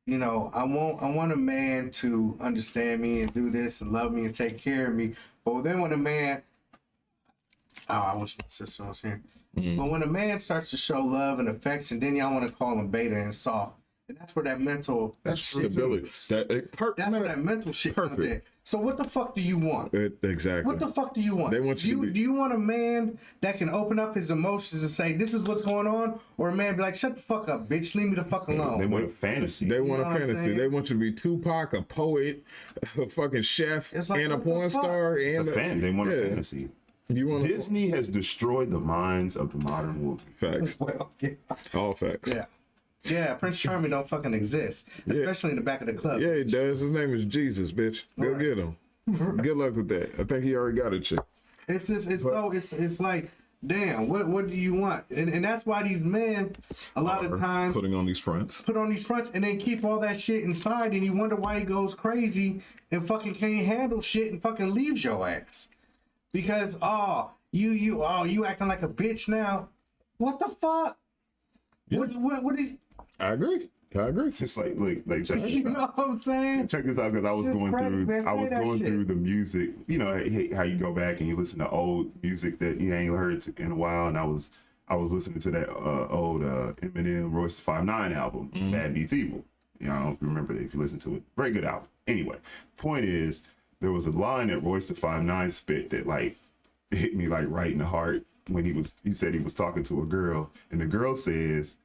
Speaker 3: you know, I want a man to understand me and do this and love me and take care of me. But then when a man, I wish my sister was here. Mm-hmm. But when a man starts to show love and affection, then y'all want to call him beta and soft. And that's where that mental...
Speaker 1: That's stability.
Speaker 3: That's where that mental shit comes in. So what the fuck do you want?
Speaker 1: Exactly.
Speaker 3: What the fuck do you want?
Speaker 1: They want
Speaker 3: do you want a man that can open up his emotions and say, this is what's going on? Or a man be like, shut the fuck up, bitch. Leave me the fuck alone.
Speaker 2: They want a fantasy.
Speaker 1: They want a fantasy. They want you to be Tupac, a poet, a fucking chef, like, and a porn star. And
Speaker 2: they want a fantasy. Disney has destroyed the minds of the modern woman.
Speaker 1: Facts.
Speaker 3: Well, yeah.
Speaker 1: All facts.
Speaker 3: Yeah. Yeah, Prince Charming don't fucking exist, especially in the back of the club.
Speaker 1: Yeah, he does. His name is Jesus, bitch. Go get him. Good luck with that. I think he already got a chick.
Speaker 3: It's just, it's like, damn, what do you want? And that's why these men, a lot of times,
Speaker 1: put on these fronts,
Speaker 3: and then keep all that shit inside, and you wonder why he goes crazy and fucking can't handle shit and fucking leaves your ass because you acting like a bitch now. What the fuck? Yeah. What did?
Speaker 1: I agree.
Speaker 2: It's like check this out.
Speaker 3: You know what I'm saying?
Speaker 2: Check this out, because I was going through the music. You know how you go back and you listen to old music that you ain't heard in a while, and I was listening to that old Eminem Royce the 5'9" album, Bad Beats Evil. You know, I don't know if you remember it, if you listen to it. Very good album. Anyway, point is, there was a line that Royce the 5'9" spit that like hit me like right in the heart when he said he was talking to a girl, and the girl says,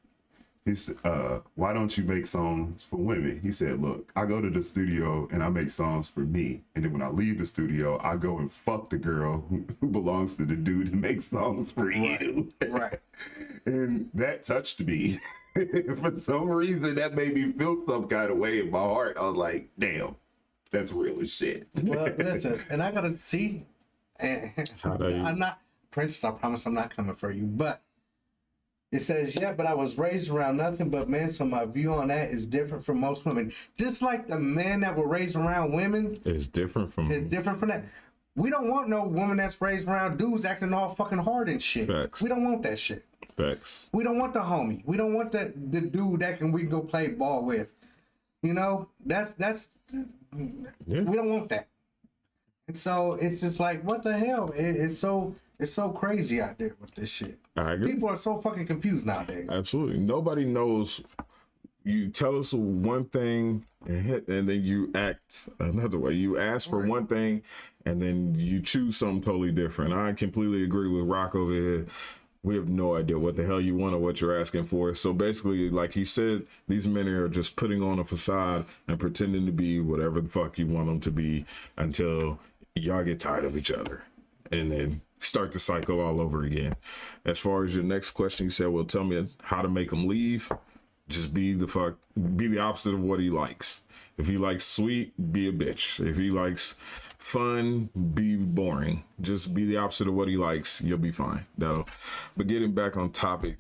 Speaker 2: why don't you make songs for women? He said, look, I go to the studio and I make songs for me. And then when I leave the studio, I go and fuck the girl who belongs to the dude who makes songs for you.
Speaker 3: Right.
Speaker 2: And that touched me. For some reason, that made me feel some kind of way in my heart. I was like, damn, that's real as shit.
Speaker 3: Well, listen, and I gotta see, I'm not, Princess, I promise I'm not coming for you, but it says, yeah, but I was raised around nothing but men, so my view on that is different from most women. Just like the men that were raised around women
Speaker 1: is different from
Speaker 3: that. We don't want no woman that's raised around dudes acting all fucking hard and shit.
Speaker 1: Facts.
Speaker 3: We don't want that shit.
Speaker 1: Facts.
Speaker 3: We don't want the homie. We don't want the dude that we can go play ball with. You know, that's we don't want that. And so it's just like, what the hell? It's so crazy out there with this shit.
Speaker 1: I agree.
Speaker 3: People are so fucking confused nowadays.
Speaker 1: Absolutely. Nobody knows. You tell us one thing and then you act another way. You ask for one thing and then you choose something totally different. I completely agree with Rock over here. We have no idea what the hell you want or what you're asking for. So basically, like he said, these men are just putting on a facade and pretending to be whatever the fuck you want them to be until y'all get tired of each other. And then start the cycle all over again. As far as your next question, you said, well, tell me how to make him leave. Just be the opposite of what he likes. If he likes sweet, be a bitch. If he likes fun, be boring. Just be the opposite of what he likes. You'll be fine. But getting back on topic,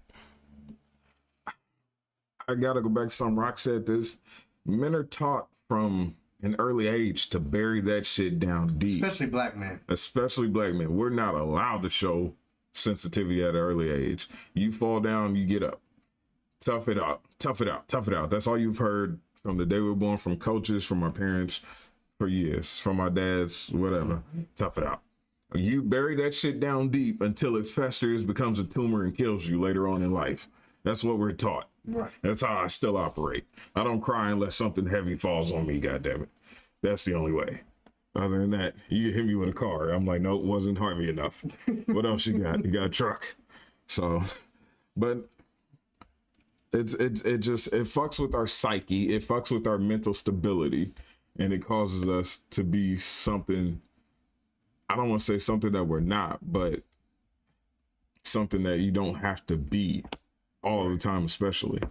Speaker 1: I gotta go back to something Rock said this. Men are taught from an early age to bury that shit down deep.
Speaker 3: Especially black men. We're not allowed to show sensitivity at an early age. You fall down, you get up. Tough it out. That's all you've heard from the day we were born, from coaches, from our parents for years, from our dads, whatever. Tough it out. You bury that shit down deep until it festers, becomes a tumor, and kills you later on in life. That's what we're taught. Right.
Speaker 1: That's how I still operate. I don't cry unless something heavy falls on me, goddammit. That's the only way. Other than that, you hit me with a car. I'm like, nope, wasn't harm me enough. What else you got? You got a truck. So But it fucks with our psyche, it fucks with our mental stability, and it causes us to be something, I don't want to say something that we're not, but something that you don't have to be all the time, especially.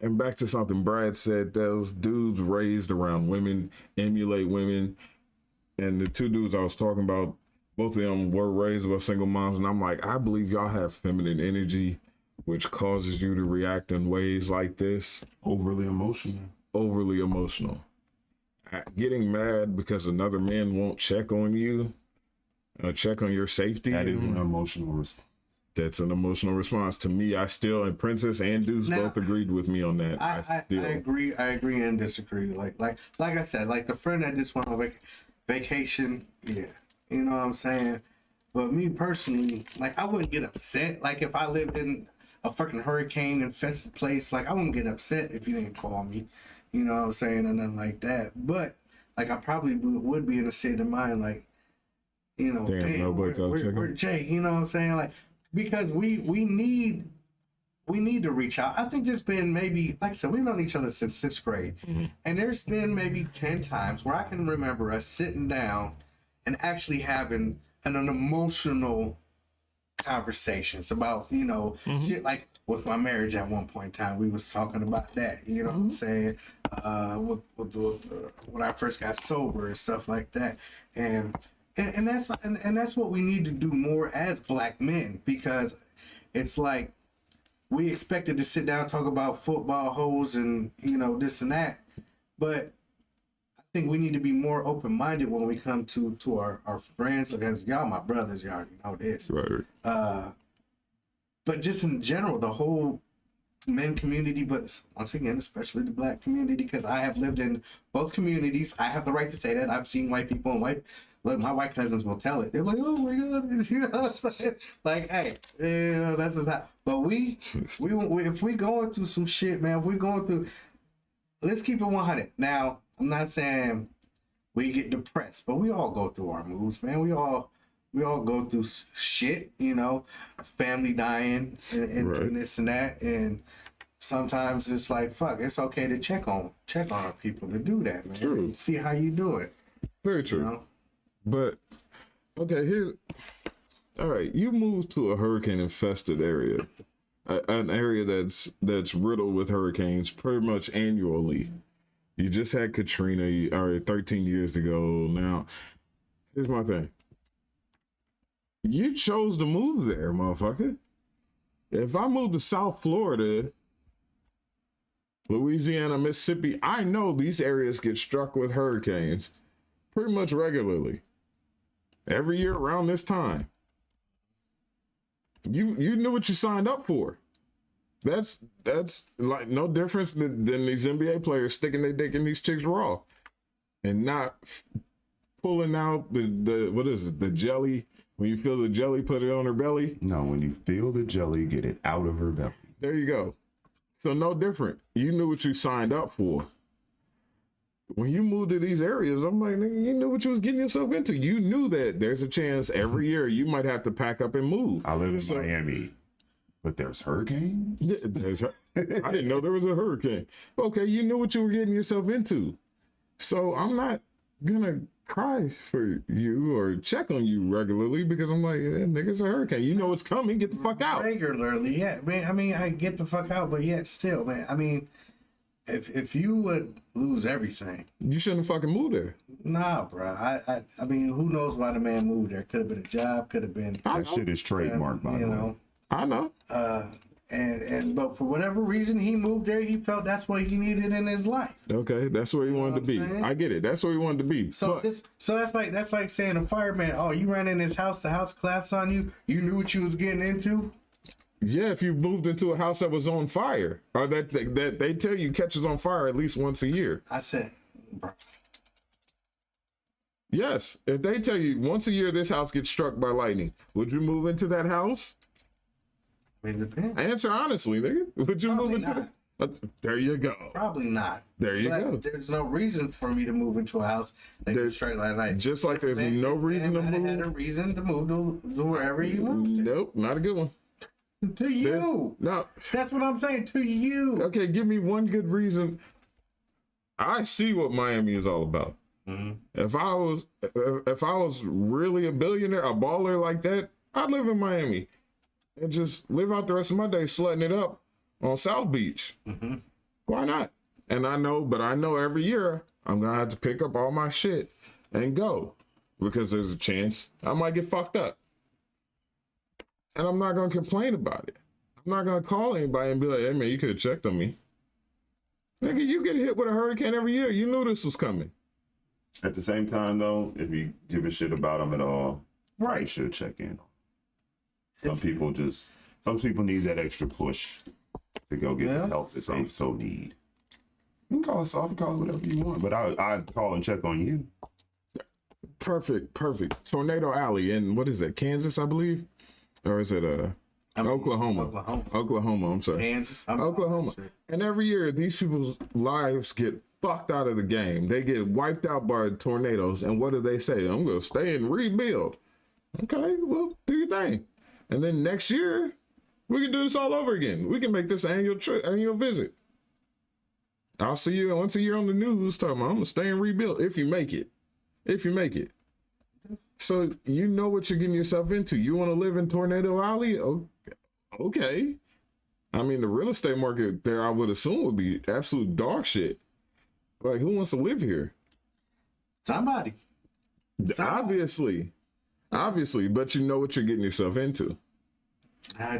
Speaker 1: And back to something Brad said, those dudes raised around women, emulate women. And the two dudes I was talking about, both of them were raised by single moms. And I'm like, I believe y'all have feminine energy, which causes you to react in ways like this.
Speaker 2: Overly emotional.
Speaker 1: Overly emotional. Getting mad because another man won't check on you, check on your safety.
Speaker 2: That is an emotional response.
Speaker 1: That's an emotional response. To me, I still, and Princess and Deuce both agreed with me on that.
Speaker 3: I agree and disagree. Like I said, like the friend that just went on vacation, yeah. You know what I'm saying? But me personally, like I wouldn't get upset. Like if I lived in a fucking hurricane infested place, like I wouldn't get upset if you didn't call me. You know what I'm saying? And nothing like that. But like I probably would be in a state of mind like, you know, damn, we're Jay, you know what I'm saying? Like, because we need to reach out. I think there's been maybe, like I said, we've known each other since 6th grade. Mm-hmm. And there's been maybe 10 times where I can remember us sitting down and actually having an emotional conversations about, you know, shit like with my marriage at one point in time, we was talking about that, you know what I'm saying? When I first got sober and stuff like that. And that's what we need to do more as black men, because it's like we expected to sit down and talk about football, hoes, and you know this and that, but I think we need to be more open-minded when we come to our friends. Because y'all my brothers, you already know this,
Speaker 1: right?
Speaker 3: But just in general, the whole men community, but once again, especially the black community, because I have lived in both communities. I have the right to say that. I've seen white people and look, my white cousins will tell it. They're like, oh my God, you know what I'm saying? Like, hey, you know, that's just how. But we if we going through some shit, man, if we going through, let's keep it 100. Now, I'm not saying we get depressed, but we all go through our moods, man. We all go through shit, you know, family dying and this and that, and sometimes it's like, fuck, it's okay to check on our people, to do that, man.
Speaker 1: True.
Speaker 3: See how you do it.
Speaker 1: Very true. You know? But okay, all right. You moved to a hurricane infested area, an area that's riddled with hurricanes pretty much annually. You just had Katrina, 13 years ago. Now, here's my thing. You chose to move there, motherfucker. If I moved to South Florida, Louisiana, Mississippi, I know these areas get struck with hurricanes pretty much regularly. Every year around this time. You knew what you signed up for. That's like no difference than these NBA players sticking their dick in these chicks raw and not pulling out the what is it, the jelly. When you feel the jelly, put it on her belly.
Speaker 2: No, when you feel the jelly, get it out of her belly.
Speaker 1: There you go. So no different. You knew what you signed up for. When you moved to these areas, I'm like, nigga, you knew what you was getting yourself into. You knew that there's a chance every year you might have to pack up and move.
Speaker 2: I live in Miami, but there's hurricane?
Speaker 1: Yeah, I didn't know there was a hurricane. Okay, you knew what you were getting yourself into. So I'm not gonna cry for you or check on you regularly because I'm like, yeah, nigga, it's a hurricane. You know it's coming. Get the fuck out.
Speaker 3: Regularly, yeah, man. I mean, I get the fuck out, but yet still, man. I mean, if you would lose everything,
Speaker 1: you shouldn't fucking move there.
Speaker 3: Nah, bro. I mean, who knows why the man moved there? Could have been a job. Could have been.
Speaker 2: That shit is trademarked, by the way.
Speaker 1: I know.
Speaker 3: But for whatever reason he moved there, he felt that's what he needed in his life.
Speaker 1: Okay, that's where he wanted to be. I get it. That's where he wanted to be.
Speaker 3: So that's like saying a fireman, oh, you ran in his house, the house collapsed on you. You knew what you was getting into.
Speaker 1: Yeah, if you moved into a house that was on fire, or that they tell you catches on fire at least once a year.
Speaker 3: I said, bro.
Speaker 1: Yes, if they tell you once a year this house gets struck by lightning, would you move into that house?
Speaker 3: I mean, it depends.
Speaker 1: Answer honestly, nigga. Would you move into that? There you go.
Speaker 3: Probably not.
Speaker 1: There you
Speaker 3: But
Speaker 1: go.
Speaker 3: There's no reason for me to move into a house like
Speaker 1: There's-
Speaker 3: straight like
Speaker 1: Just like
Speaker 3: this
Speaker 1: there's
Speaker 3: man-
Speaker 1: no
Speaker 3: this
Speaker 1: reason to
Speaker 3: man might have had a
Speaker 1: move.
Speaker 3: reason to move to wherever you moved
Speaker 1: Nope, not a good one.
Speaker 3: to you.
Speaker 1: No.
Speaker 3: That's what I'm saying, to you.
Speaker 1: Okay, give me one good reason. I see what Miami is all about.
Speaker 3: Mhm.
Speaker 1: If I was really a billionaire, a baller like that, I'd live in Miami and just live out the rest of my day slutting it up on South Beach.
Speaker 3: Mhm.
Speaker 1: Why not? And I know every year I'm gonna have to pick up all my shit and go because there's a chance I might get fucked up. And I'm not gonna complain about it. I'm not gonna call anybody and be like, hey man, you could have checked on me. Nigga, you get hit with a hurricane every year. You knew this was coming.
Speaker 2: At the same time, though, if you give a shit about them at all, you
Speaker 3: Right.
Speaker 2: should check in. Some people need that extra push to go get
Speaker 3: Yeah.
Speaker 2: the help that they so need. You can call us off and call it whatever you want, but I'd call and check on you.
Speaker 1: Perfect. Tornado Alley in, what is that, Kansas, I believe? Or is it Oklahoma? Oklahoma, I'm sorry.
Speaker 3: Kansas.
Speaker 1: Oklahoma. And every year, these people's lives get fucked out of the game. They get wiped out by tornadoes. And what do they say? I'm going to stay and rebuild. Okay, well, do your thing. And then next year, we can do this all over again. We can make this annual visit. I'll see you once a year on the news talking about I'm going to stay and rebuild if you make it. If you make it. So you know what you're getting yourself into. You want to live in Tornado Alley? Okay. I mean, the real estate market there, I would assume, would be absolute dog shit. Like, who wants to live here?
Speaker 3: Somebody.
Speaker 1: Obviously, but you know what you're getting yourself into.
Speaker 3: I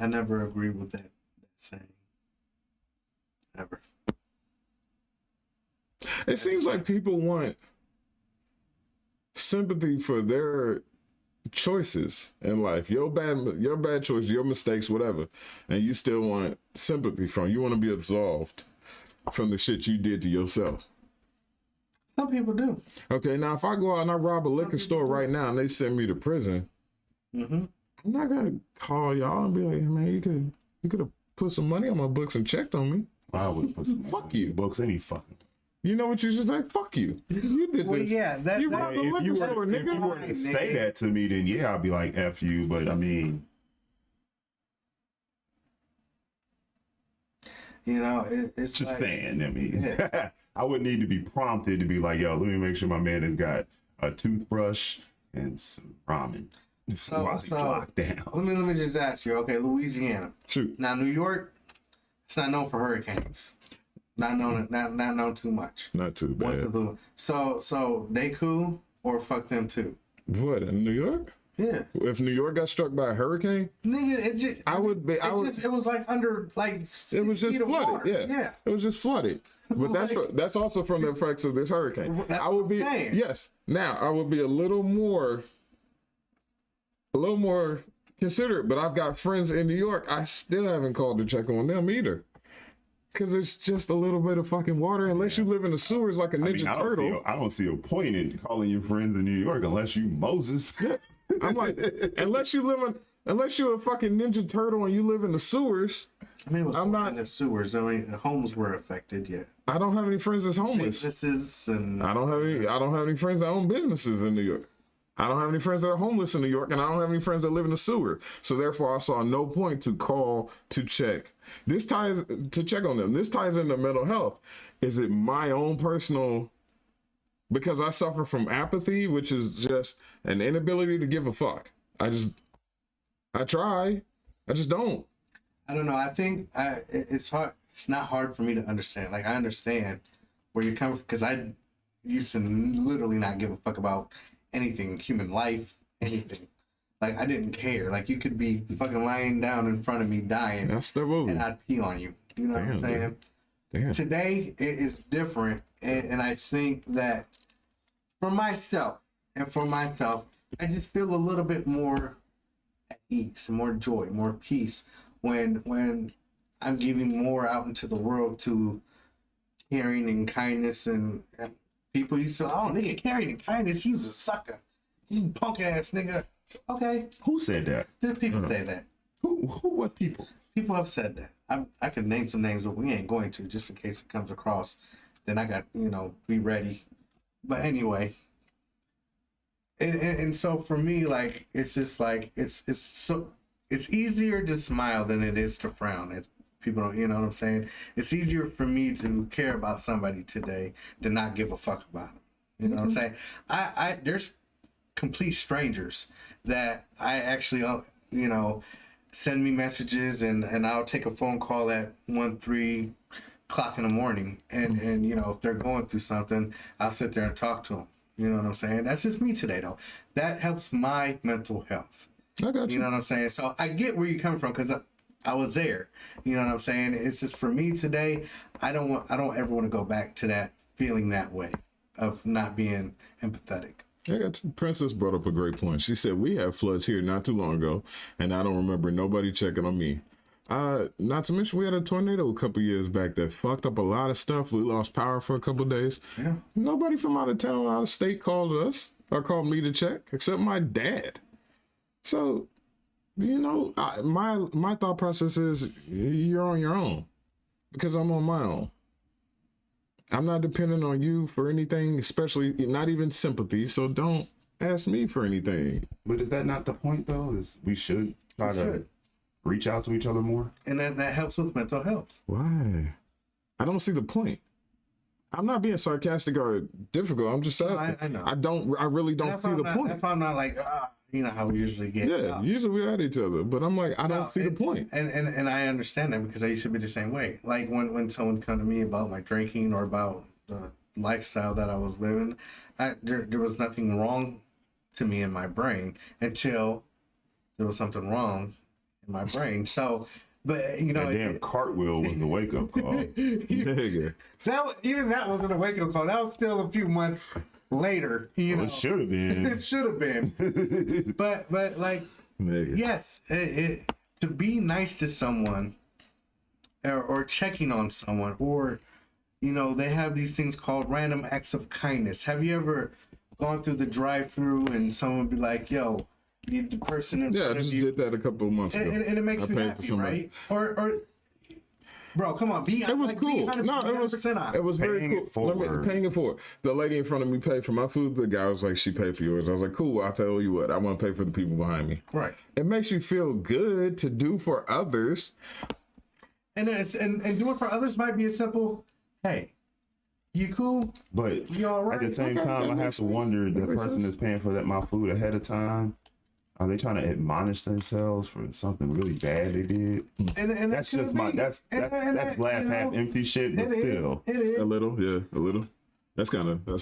Speaker 3: never agree with that saying. Never.
Speaker 1: It seems like people want sympathy for their choices in life, your bad choices, your mistakes, whatever, and you still want sympathy from. You want to be absolved from the shit you did to yourself.
Speaker 3: Some people do.
Speaker 1: Okay, now if I go out and I rob a liquor store right now and they send me to prison,
Speaker 3: Mm-hmm.
Speaker 1: I'm not gonna call y'all and be like, man, you could have put some money on my books and checked on me.
Speaker 2: I would put some
Speaker 1: Fuck you.
Speaker 2: books any fucking.
Speaker 1: You know what you should say? Fuck you. You did
Speaker 3: Well,
Speaker 1: this.
Speaker 3: yeah,
Speaker 1: you robbed a liquor store,
Speaker 2: If you were
Speaker 1: nigga.
Speaker 2: to say that to me, then yeah, I'd be like, F you, but I mean,
Speaker 3: You know, it's
Speaker 2: just
Speaker 3: like,
Speaker 2: saying. I mean,
Speaker 3: Yeah.
Speaker 2: I wouldn't need to be prompted to be like, yo, let me make sure my man has got a toothbrush and some ramen while he's locked down.
Speaker 3: let me just ask you. Okay, Louisiana.
Speaker 1: Shoot.
Speaker 3: Now, New York, it's not known for hurricanes. Not known too much.
Speaker 1: Not too
Speaker 3: Once in a
Speaker 1: bad.
Speaker 3: blue. So they cool or fuck them too.
Speaker 1: What, in New York?
Speaker 3: Yeah,
Speaker 1: If New York got struck by a hurricane,
Speaker 3: nigga, it was like under like.
Speaker 1: it was
Speaker 3: 6
Speaker 1: just
Speaker 3: feet of
Speaker 1: flooded.
Speaker 3: water.
Speaker 1: Yeah. It was just flooded. But that's also from the effects of this hurricane.
Speaker 3: That's
Speaker 1: I would
Speaker 3: what
Speaker 1: be
Speaker 3: I'm saying.
Speaker 1: yes. Now I would be a little more considerate, but I've got friends in New York. I still haven't called to check on them either. Cause it's just a little bit of fucking water. Unless you live in the sewers like a Ninja Turtle.
Speaker 2: I don't see a point in calling your friends in New York unless you Moses.
Speaker 1: I'm like, unless you're a fucking Ninja Turtle and you live in the sewers.
Speaker 3: I mean, it was
Speaker 1: I'm
Speaker 3: more
Speaker 1: not-
Speaker 3: in the sewers. I mean, the homes were affected. Yeah,
Speaker 1: I don't have any friends that's homeless.
Speaker 3: businesses and
Speaker 1: I don't have any friends that own businesses in New York. I don't have any friends that are homeless in New York, and I don't have any friends that live in the sewer. So therefore, I saw no point to call to check. This ties to check on them. This ties into mental health. Is it my own personal? Because I suffer from apathy, which is just an inability to give a fuck. I try. I just don't.
Speaker 3: I don't know. I think it's hard. It's not hard for me to understand. Like, I understand where you're coming from because I used to literally not give a fuck about anything, human life, anything. Like, I didn't care. Like, you could be fucking lying down in front of me dying
Speaker 1: That's step over.
Speaker 3: and I'd pee on you. You know what I'm
Speaker 1: Damn,
Speaker 3: saying?
Speaker 1: Damn.
Speaker 3: Today, it is different. And I think that for myself, I just feel a little bit more at ease, more joy, more peace when I'm giving more out into the world to caring and kindness and people used to, oh, nigga, caring and kindness, he was a sucker. You punk ass nigga. Okay.
Speaker 2: Who said that?
Speaker 3: There's people say that.
Speaker 2: Who? What people?
Speaker 3: People have said that. I could name some names, but we ain't going to, just in case it comes across. Then I got, be ready. But anyway, and so for me, like, it's just like it's easier to smile than it is to frown. It's people don't, you know what I'm saying? It's easier for me to care about somebody today than not give a fuck about them. You know what I'm saying? I there's complete strangers that I actually, send me messages and I'll take a phone call at 3 o'clock in the morning. And if they're going through something, I'll sit there and talk to them. You know what I'm saying? That's just me today, though. That helps my mental health.
Speaker 1: I got you.
Speaker 3: You know what I'm saying? So I get where you're coming from because I was there. You know what I'm saying? It's just for me today, I don't ever want to go back to that feeling that way of not being empathetic.
Speaker 1: I got you. Princess brought up a great point. She said, we had floods here not too long ago, and I don't remember nobody checking on me. Not to mention we had a tornado a couple years back that fucked up a lot of stuff. We lost power for a couple of days. Yeah. Nobody from out of town, out of state called us or called me to check, except my dad. So, my thought process is you're on your own because I'm on my own. I'm not dependent on you for anything, especially not even sympathy. So don't ask me for anything.
Speaker 2: But is that not the point, though? Is we should try to reach out to each other more?
Speaker 3: And that helps with mental health.
Speaker 1: Why? I don't see the point. I'm not being sarcastic or difficult. I'm just asking.
Speaker 3: I know.
Speaker 1: I really don't see the point.
Speaker 3: That's why I'm not like, how we usually get.
Speaker 1: Yeah, usually we at each other. But I'm like, I don't see the point.
Speaker 3: And I understand that because I used to be the same way. Like when someone come to me about my drinking or about the lifestyle that I was living, there was nothing wrong to me in my brain until there was something wrong in my brain. So, but
Speaker 2: that damn cartwheel was the wake up call.
Speaker 1: Nigga.
Speaker 3: Even that wasn't a wake up call. That was still a few months later.
Speaker 2: It should have been.
Speaker 3: It should have been. but like, nigga. Yes, to be nice to someone or checking on someone, or they have these things called random acts of kindness. Have you ever gone through the drive-through and someone be like, "Yo"? The person in front
Speaker 1: I just
Speaker 3: of you,
Speaker 1: did that a couple of months ago.
Speaker 3: And it makes me happy, right? Or bro, come on,
Speaker 1: it was cool. It was very cool. Paying it forward. The lady in front of me paid for my food. The guy was like, she paid for yours. I was like, cool, I'll tell you what, I want to pay for the people behind me.
Speaker 3: Right.
Speaker 1: It makes you feel good to do for others.
Speaker 3: And doing for others might be a simple, hey, you cool?
Speaker 2: But
Speaker 3: you all right?
Speaker 2: At the same time, I have to wonder, the person that's paying for my food ahead of time, are they trying to admonish themselves for something really bad they did?
Speaker 3: And
Speaker 2: that's just that's glass half empty shit, but still.
Speaker 3: It is.
Speaker 1: A little. That's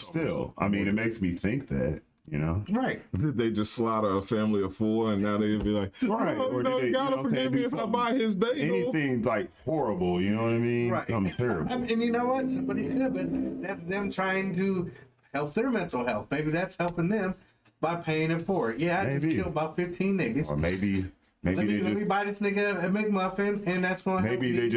Speaker 2: still. I mean, it makes me think that,
Speaker 3: Right.
Speaker 1: Did they just slaughter a family of 4 and now they'd be like,
Speaker 2: right? Or did they,
Speaker 1: gotta forgive me if I buy his bagel?
Speaker 2: Anything like horrible, you know what I mean?
Speaker 3: Right.
Speaker 2: Something terrible.
Speaker 3: And you know what? Somebody could, but that's them trying to help their mental health. Maybe that's helping them by paying it forward. Yeah, I just killed about 15 niggas.
Speaker 2: Or maybe
Speaker 3: let me buy this nigga a McMuffin, and that's going to help me.
Speaker 2: Maybe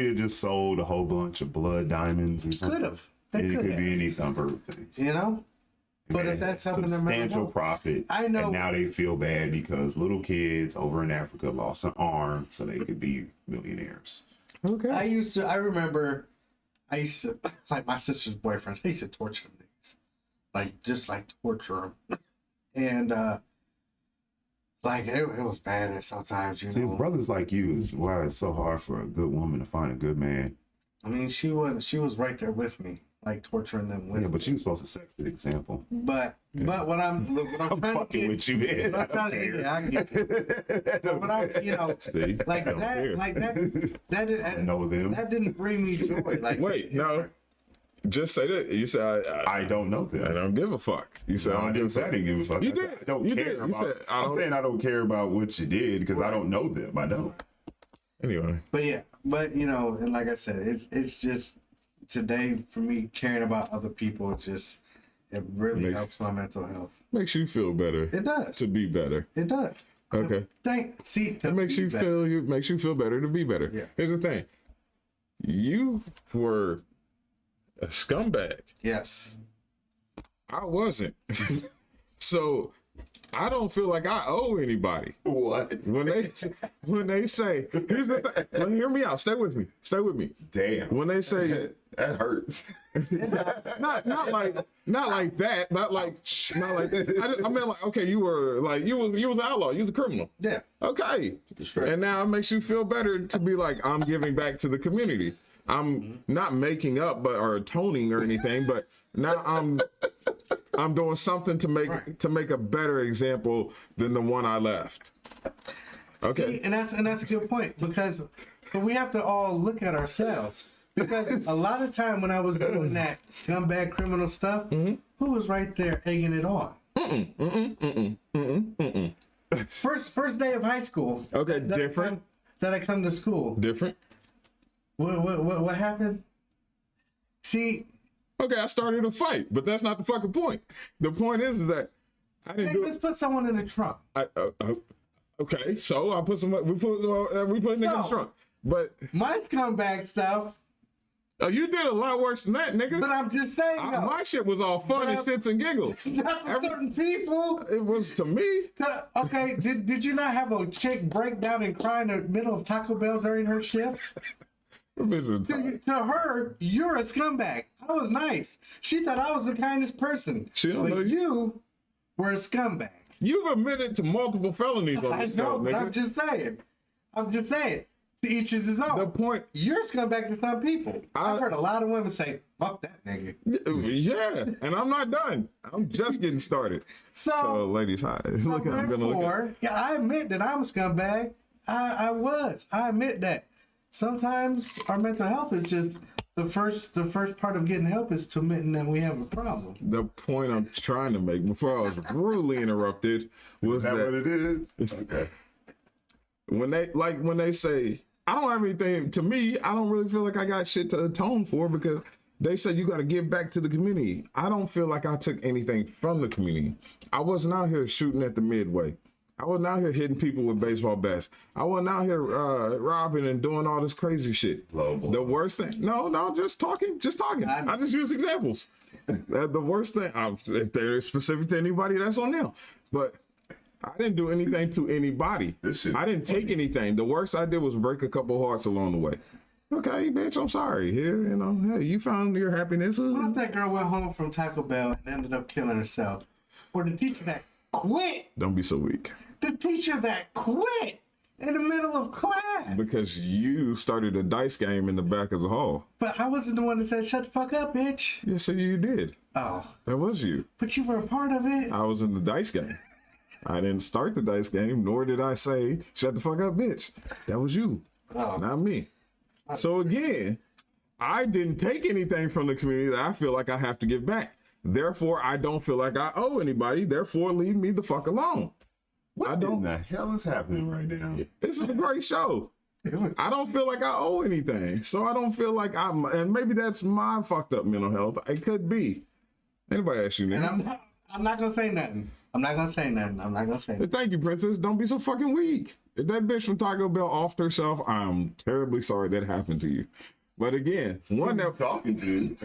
Speaker 2: they just sold a whole bunch of blood diamonds or something.
Speaker 3: Could have. It
Speaker 2: could be any number of things.
Speaker 3: But if that's helping them
Speaker 2: substantial profit,
Speaker 3: I know.
Speaker 2: And now they feel bad because little kids over in Africa lost an arm so they could be millionaires.
Speaker 1: Okay.
Speaker 3: I remember, like my sister's boyfriends, I used to torture them. Just torture them, and it was bad sometimes.
Speaker 2: See, his brothers like you is why it's so hard for a good woman to find a good man.
Speaker 3: I mean, she was right there with me, torturing them with.
Speaker 2: Yeah, but you were supposed to set the example.
Speaker 3: But what I'm trying
Speaker 2: fucking to get, with you, man.
Speaker 3: I get it. But what I'm
Speaker 2: See,
Speaker 3: that
Speaker 2: know them.
Speaker 3: That didn't bring me joy.
Speaker 1: Wait, no. Just say that. You said
Speaker 2: I don't know them.
Speaker 1: I don't give a fuck. You said
Speaker 2: I didn't say I didn't give a fuck.
Speaker 1: You did.
Speaker 2: I don't care about. I'm saying I don't care about what you did because I don't know them. I don't.
Speaker 1: Anyway.
Speaker 3: But and like I said, it's just today for me caring about other people. It really helps my mental health.
Speaker 1: Makes you feel better.
Speaker 3: It does.
Speaker 1: To be better.
Speaker 3: It does.
Speaker 1: Okay. It makes you feel better to be better.
Speaker 3: Yeah.
Speaker 1: Here's the thing. You were a scumbag.
Speaker 3: Yes.
Speaker 1: I wasn't. So I don't feel like I owe anybody.
Speaker 2: What?
Speaker 1: When they say, here's the thing. Now, hear me out. Stay with me. Stay with me.
Speaker 2: Damn.
Speaker 1: When they say,
Speaker 2: that hurts.
Speaker 1: not like that. Not like. I mean, like, okay, you was an outlaw. You was a criminal.
Speaker 3: Yeah.
Speaker 1: Okay. And now it makes you feel better to be like, I'm giving back to the community. I'm not making up or atoning or anything, but now I'm doing something to make a better example than the one I left. Okay.
Speaker 3: See, and that's a good point, because we have to all look at ourselves, because a lot of time when I was doing that scumbag criminal stuff, who was right there egging it on? First day of high school.
Speaker 1: Okay,
Speaker 3: that
Speaker 1: different.
Speaker 3: I come to school.
Speaker 1: Different.
Speaker 3: What happened? See.
Speaker 1: Okay, I started a fight, but that's not the fucking point. The point is that I didn't do
Speaker 3: Let's put someone in the trunk.
Speaker 1: Okay, so I put we put niggas in the trunk. But
Speaker 3: My scumbag stuff.
Speaker 1: oh, you did a lot worse than that, nigga.
Speaker 3: But I'm just saying,
Speaker 1: My shit was all fun and shits and giggles.
Speaker 3: not to certain people.
Speaker 1: It was to me.
Speaker 3: Okay, did you not have a chick break down and cry in the middle of Taco Bell during her shift? To her, you're a scumbag. I was nice. She thought I was the kindest person.
Speaker 1: She don't know
Speaker 3: but you were a scumbag.
Speaker 1: You've admitted to multiple felonies on
Speaker 3: I
Speaker 1: this
Speaker 3: know,
Speaker 1: show,
Speaker 3: but
Speaker 1: nigga.
Speaker 3: I'm just saying. To each is his own.
Speaker 1: The point.
Speaker 3: You're a scumbag to some people. I've heard a lot of women say, "Fuck that nigga."
Speaker 1: Yeah, and I'm not done. I'm just getting started. So ladies, hi. I'm gonna look at.
Speaker 3: Yeah, I admit that I'm a scumbag. I was. I admit that. Sometimes our mental health is just the first part of getting help is to admitting that we have a problem.
Speaker 1: The point I'm trying to make before I was rudely interrupted was that
Speaker 2: what it is? Okay.
Speaker 1: when they say I don't have anything, to me, I don't really feel like I got shit to atone for, because they said you got to give back to the community. I don't feel like I took anything from the community. I wasn't out here shooting at the Midway. I wasn't out here hitting people with baseball bats. I wasn't out here robbing and doing all this crazy shit. The worst thing, no, just talking. I just use examples. The worst thing, if they're specific to anybody, that's on them. But I didn't do anything to anybody. I didn't take anything. The worst I did was break a couple hearts along the way. Okay, bitch, I'm sorry. Here, hey, you found your happiness.
Speaker 3: What if that girl went home from Taco Bell and ended up killing herself? Or the teacher that quit?
Speaker 1: Don't be so weak.
Speaker 3: The teacher that quit in the middle of class.
Speaker 1: Because you started a dice game in the back of the hall.
Speaker 3: But I wasn't the one that said, "Shut the fuck up, bitch."
Speaker 1: Yes, so you did.
Speaker 3: Oh.
Speaker 1: That was you.
Speaker 3: But you were a part of it.
Speaker 1: I was in the dice game. I didn't start the dice game, nor did I say, "Shut the fuck up, bitch." That was you, not me. So again, I didn't take anything from the community that I feel like I have to give back. Therefore, I don't feel like I owe anybody. Therefore, leave me the fuck alone.
Speaker 2: What in the hell is happening right now?
Speaker 1: This is a great show. I don't feel like I owe anything. So I don't feel like and maybe that's my fucked up mental health. It could be. Anybody ask you now?
Speaker 3: And I'm not gonna say nothing.
Speaker 1: Thank you, princess. Don't be so fucking weak. If that bitch from Taco Bell offed herself, I'm terribly sorry that happened to you. But again, one that
Speaker 2: talking to.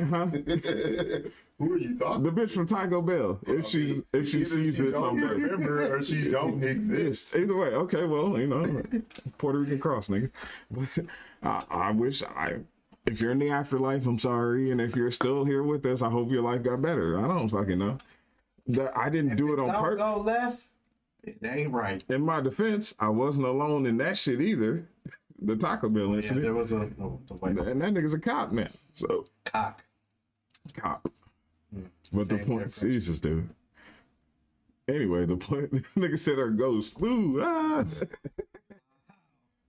Speaker 2: Who are you talking?
Speaker 1: The bitch from Taco Bell. If she sees this
Speaker 2: don't
Speaker 1: number,
Speaker 2: remember or she don't exist.
Speaker 1: Either way, okay. Well, Puerto Rican cross, nigga. But I wish if you're in the afterlife, I'm sorry, and if you're still here with us, I hope your life got better. I don't fucking know. That I didn't do it on purpose.
Speaker 3: Don't go left. It ain't right.
Speaker 1: In my defense, I wasn't alone in that shit either. The Taco Bell incident.
Speaker 3: There was
Speaker 1: and that nigga's a cop now. So
Speaker 3: cop.
Speaker 1: But the point, Jesus, dude. Anyway, the point, the nigga said her ghost. Ooh, ah.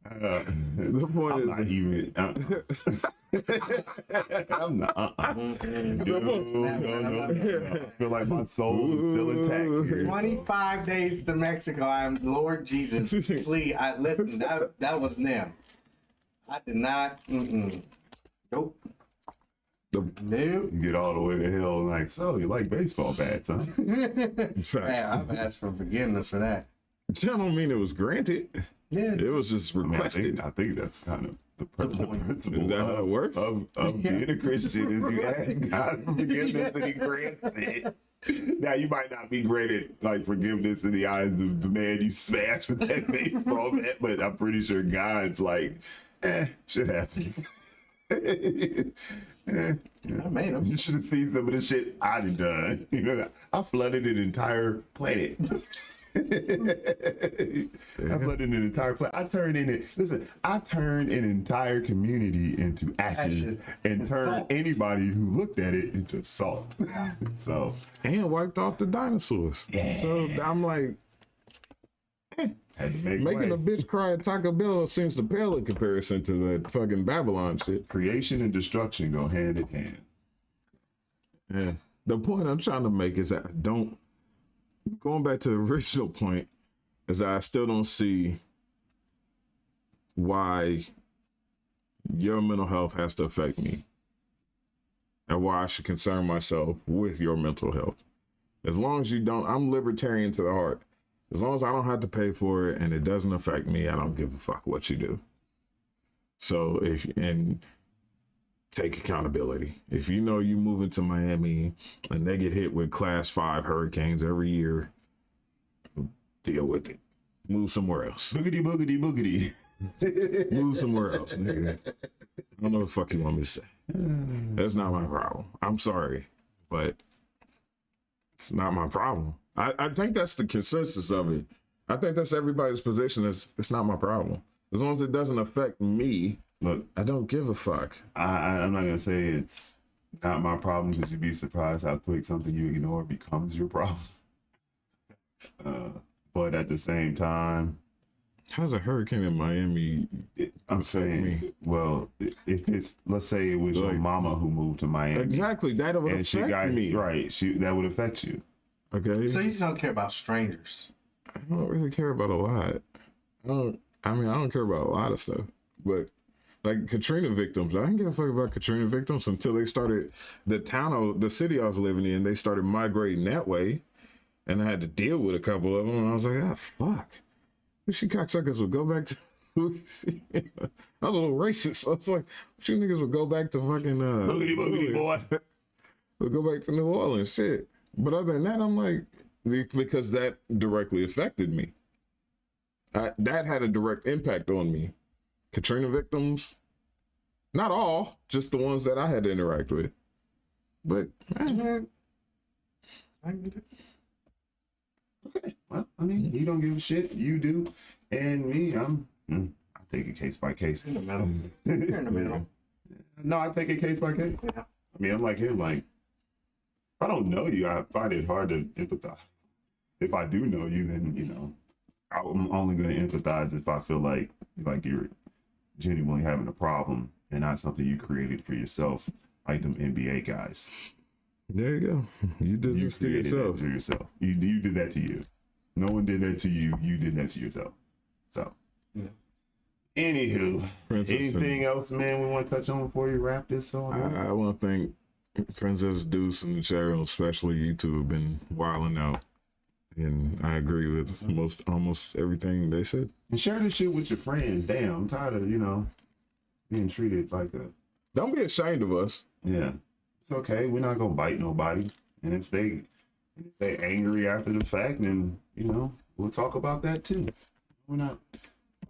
Speaker 1: The point
Speaker 2: I'm
Speaker 1: is,
Speaker 2: not even. I'm not. No. I feel like my soul is still intact here.
Speaker 3: 25 days to Mexico. I'm Lord Jesus. Please, listen. That was them. I did not. Nope. Nope.
Speaker 2: Get all the way to hell. Like, so you like baseball bats, huh?
Speaker 3: Yeah, I've asked for forgiveness for that.
Speaker 1: I don't mean it was granted.
Speaker 3: Yeah,
Speaker 1: it was just requested.
Speaker 2: I think that's kind of the principle.
Speaker 1: Is that how it works?
Speaker 2: Of being a Christian is you ask God for forgiveness and He grants it. Now you might not be granted like forgiveness in the eyes of the man you smashed with that baseball bat, but I'm pretty sure God's like, shit happens.
Speaker 3: I made him.
Speaker 2: You should have seen some of the shit I'd have done. You know, I flooded an entire planet. I flooded an entire planet. I turned an entire community into ashes and turned anybody who looked at it into salt. So,
Speaker 1: And wiped off the dinosaurs.
Speaker 2: Yeah.
Speaker 1: So I'm like,
Speaker 2: had to make
Speaker 1: making
Speaker 2: way.
Speaker 1: a bitch cry at Taco Bell seems to pale in comparison to that fucking Babylon shit.
Speaker 2: Creation and destruction go hand in hand.
Speaker 1: Yeah. The point I'm trying to make is that I don't, going back to the original point, is that I still don't see why your mental health has to affect me and why I should concern myself with your mental health. As long as you don't, I'm libertarian to the heart. As long as I don't have to pay for it and it doesn't affect me, I don't give a fuck what you do. So and take accountability. If you know you moving to Miami and they get hit with class 5 hurricanes every year, deal with it. Move somewhere else.
Speaker 2: Boogity, boogity, boogity.
Speaker 1: Move somewhere else, nigga. I don't know what the fuck you want me to say. That's not my problem. I'm sorry, but it's not my problem. I think that's the consensus of it. I think that's everybody's position. It's not my problem. As long as it doesn't affect me,
Speaker 2: Look,
Speaker 1: I don't give a fuck.
Speaker 2: I'm not gonna say it's not my problem because you'd be surprised how quick something you ignore becomes your problem. But at the same time,
Speaker 1: How's a hurricane in Miami?
Speaker 2: I'm saying, well, if it's, let's say it was your
Speaker 1: Like-
Speaker 2: mama who moved to Miami,
Speaker 1: Exactly. That would
Speaker 2: and she
Speaker 1: affect
Speaker 2: got
Speaker 1: me.
Speaker 2: right, that would affect you.
Speaker 1: Okay.
Speaker 3: So you just don't care about strangers.
Speaker 1: I don't really care about a lot. I don't care about a lot of stuff. But like Katrina victims, I didn't give a fuck about Katrina victims until they started the city I was living in, they started migrating that way. And I had to deal with a couple of them. And I was like, fuck. Wish you cocksuckers would go back to I was a little racist. I was like, you niggas would go back to fucking
Speaker 2: Boogity, boogity, boy.
Speaker 1: We'll go back to New Orleans, shit. But other than that, I'm like, because that directly affected me. That had a direct impact on me. Katrina victims, not all, just the ones that I had to interact with. But man,
Speaker 3: I get it.
Speaker 2: Okay, well, I mean, you don't give a shit, you do, and me, I take it case by case.
Speaker 3: In the middle. You're in the middle.
Speaker 2: No, I take it case by case.
Speaker 3: Yeah.
Speaker 2: I mean, I'm like him. Like, if I don't know you, I find it hard to empathize. If I do know you, then I'm only going to empathize if I feel like you're genuinely having a problem and not something you created for yourself, like them NBA guys.
Speaker 1: there you go. You did
Speaker 2: You
Speaker 1: this to
Speaker 2: created
Speaker 1: yourself.
Speaker 2: that to yourself. You did that to you. No one did that to you. You did that to yourself. So,
Speaker 3: Yeah.
Speaker 2: Anywho,
Speaker 1: Princess
Speaker 2: anything else, man, we want to touch on before you wrap this on up?
Speaker 1: I want to thank Princess Deuce and the channel, especially you two, have been wilding out. And I agree with almost everything they said.
Speaker 2: And share this shit with your friends. Damn, I'm tired of, being treated like a,
Speaker 1: Don't be ashamed of us.
Speaker 2: yeah. It's okay. We're not going to bite nobody. And if they angry after the fact, then, we'll talk about that too. We're not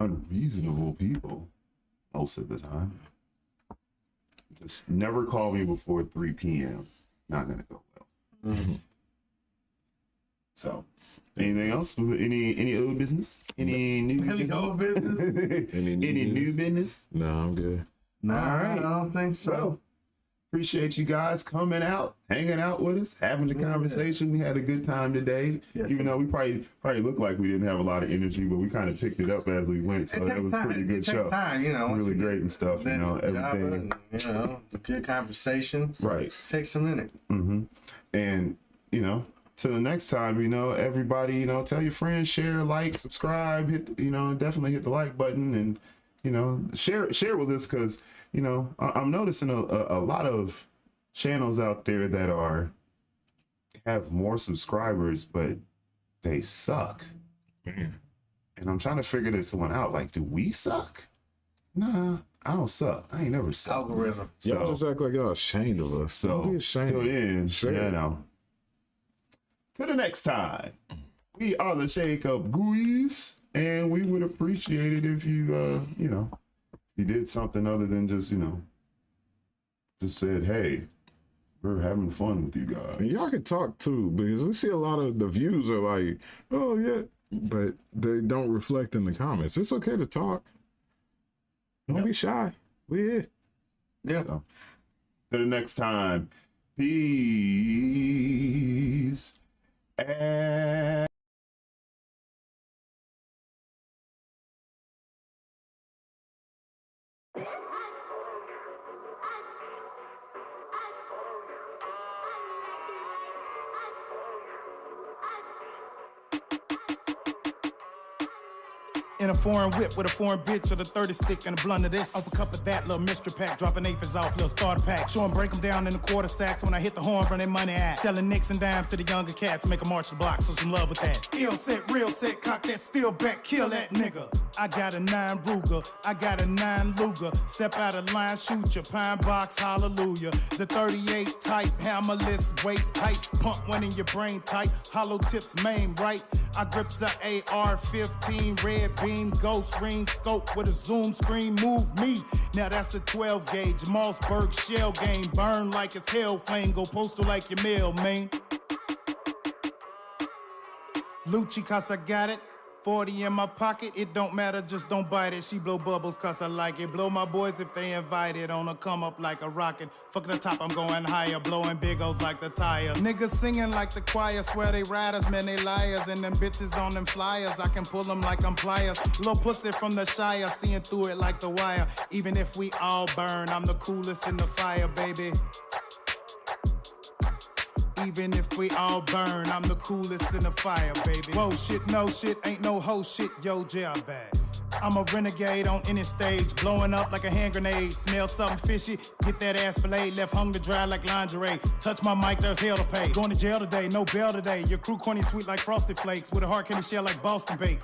Speaker 2: unreasonable people most of the time. Just never call me before 3 p.m. Not going to go well.
Speaker 3: Mm-hmm.
Speaker 2: So, anything else? Any old business? Any new
Speaker 3: Any
Speaker 2: business?
Speaker 3: old business?
Speaker 1: Any
Speaker 2: New business?
Speaker 1: No, I'm good.
Speaker 3: Nah,
Speaker 2: All right.
Speaker 3: I don't think so.
Speaker 2: So, appreciate you guys coming out, hanging out with us, having the conversation. We had a good time today.
Speaker 3: Yes,
Speaker 2: Even though we probably looked like we didn't have a lot of energy, but we kind of picked it up as we went. So
Speaker 3: It
Speaker 2: that
Speaker 3: takes
Speaker 2: was a
Speaker 3: time.
Speaker 2: pretty
Speaker 3: It
Speaker 2: good
Speaker 3: takes
Speaker 2: show.
Speaker 3: time,
Speaker 2: Really great and stuff, everything.
Speaker 3: Good conversation.
Speaker 2: Right.
Speaker 3: Takes a minute.
Speaker 2: Mm-hmm. And, till the next time, everybody, tell your friends, share, like, subscribe, hit, definitely hit the like button and, share with us because, I'm noticing a lot of channels out there that have more subscribers, but they suck.
Speaker 1: Man.
Speaker 2: And I'm trying to figure this one out. Like, do we suck? Nah, I don't suck. I ain't never sucked.
Speaker 3: Algorithm.
Speaker 1: Y'all just act like y'all ashamed of us.
Speaker 2: So,
Speaker 1: Don't be ashamed.
Speaker 2: till then,
Speaker 1: Sure.
Speaker 2: to the next time. We are the Shake Up Guys, and we would appreciate it if you, you did something other than just, just said, hey, we're having fun with you guys.
Speaker 1: And y'all can talk too, because we see a lot of the views are like, oh yeah, but they don't reflect in the comments. It's okay to talk. Don't be shy. We here.
Speaker 3: Yeah.
Speaker 2: So, to the next time, peace. And
Speaker 4: in a foreign whip with a foreign bitch with a 30 stick and a blunt of this. Off a cup of that little mystery pack, dropping aphids off, little starter pack. Show 'em break 'em down in the quarter sacks when I hit the horn, run their money out. Selling nicks and dimes to the younger cats, make 'em march the block, so some love with that. Ill set, real set, cock that steel back, kill that nigga. I got a 9 Ruger, I got a 9 Luger. Step out of line, shoot your pine box, hallelujah. The 38 type, hammerless, weight tight, pump one in your brain tight, hollow tips main right. I grips a AR-15, red beam, ghost ring, scope with a zoom screen, move me. Now that's a 12 gauge, Mossberg shell game, burn like it's hell flame, go postal like your mail, man. Lucci, cause I got it. 40 in my pocket, it don't matter, just don't bite it. She blow bubbles cause I like it. Blow my boys if they invited. On a come up like a rocket. Fuck the top, I'm going higher. Blowing big O's like the tires. Niggas singing like the choir. Swear they riders, man, they liars. And them bitches on them flyers. I can pull them like I'm pliers. Little pussy from the Shire, seeing through it like the wire. Even if we all burn, I'm the coolest in the fire, baby. Even if we all burn, I'm the coolest in the fire, baby. Whoa, shit, no shit, ain't no hoe shit, yo, jail bag. I'm a renegade on any stage, blowing up like a hand grenade. Smell something fishy, get that ass filleted, left hung to dry like lingerie. Touch my mic, there's hell to pay. Going to jail today, no bail today. Your crew corny sweet like Frosted Flakes, with a hard candy shell like Boston Bake.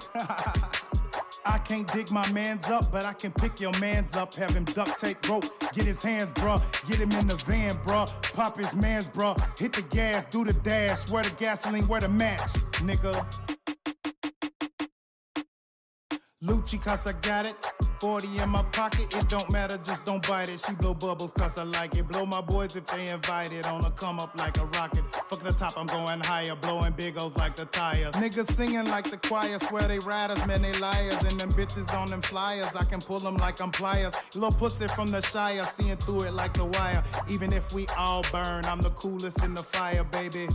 Speaker 4: I can't dig my mans up, but I can pick your mans up. Have him duct tape rope, get his hands, bruh. Get him in the van, bruh. Pop his mans, bruh. Hit the gas, do the dash. Where the gasoline, where the match, nigga. Lucci, cause I got it. 40 in my pocket, it don't matter, just don't bite it. She blow bubbles cause I like it. Blow my boys if they invited. On a come up like a rocket. Fuck the top, I'm going higher. Blowing big O's like the tires. Niggas singing like the choir. Swear they riders, man, they liars. And them bitches on them flyers. I can pull them like I'm pliers. Little pussy from the Shire, seeing through it like the wire. Even if we all burn, I'm the coolest in the fire, baby.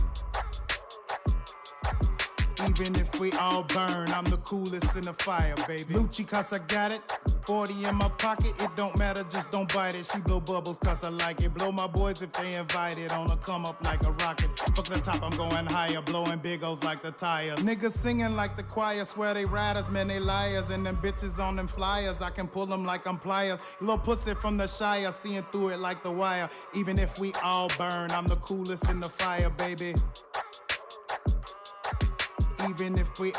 Speaker 4: Even if we all burn, I'm the coolest in the fire, baby. Lucci, cause I got it. 40 in my pocket, it don't matter, just don't bite it. She blow bubbles cause I like it. Blow my boys if they invited. On a come up like a rocket. Fuck the top, I'm going higher. Blowing big O's like the tires. Niggas singing like the choir. Swear they riders, man, they liars. And them bitches on them flyers. I can pull them like I'm pliers. Little pussy from the Shire, seeing through it like the wire. Even if we all burn, I'm the coolest in the fire, baby. Even if we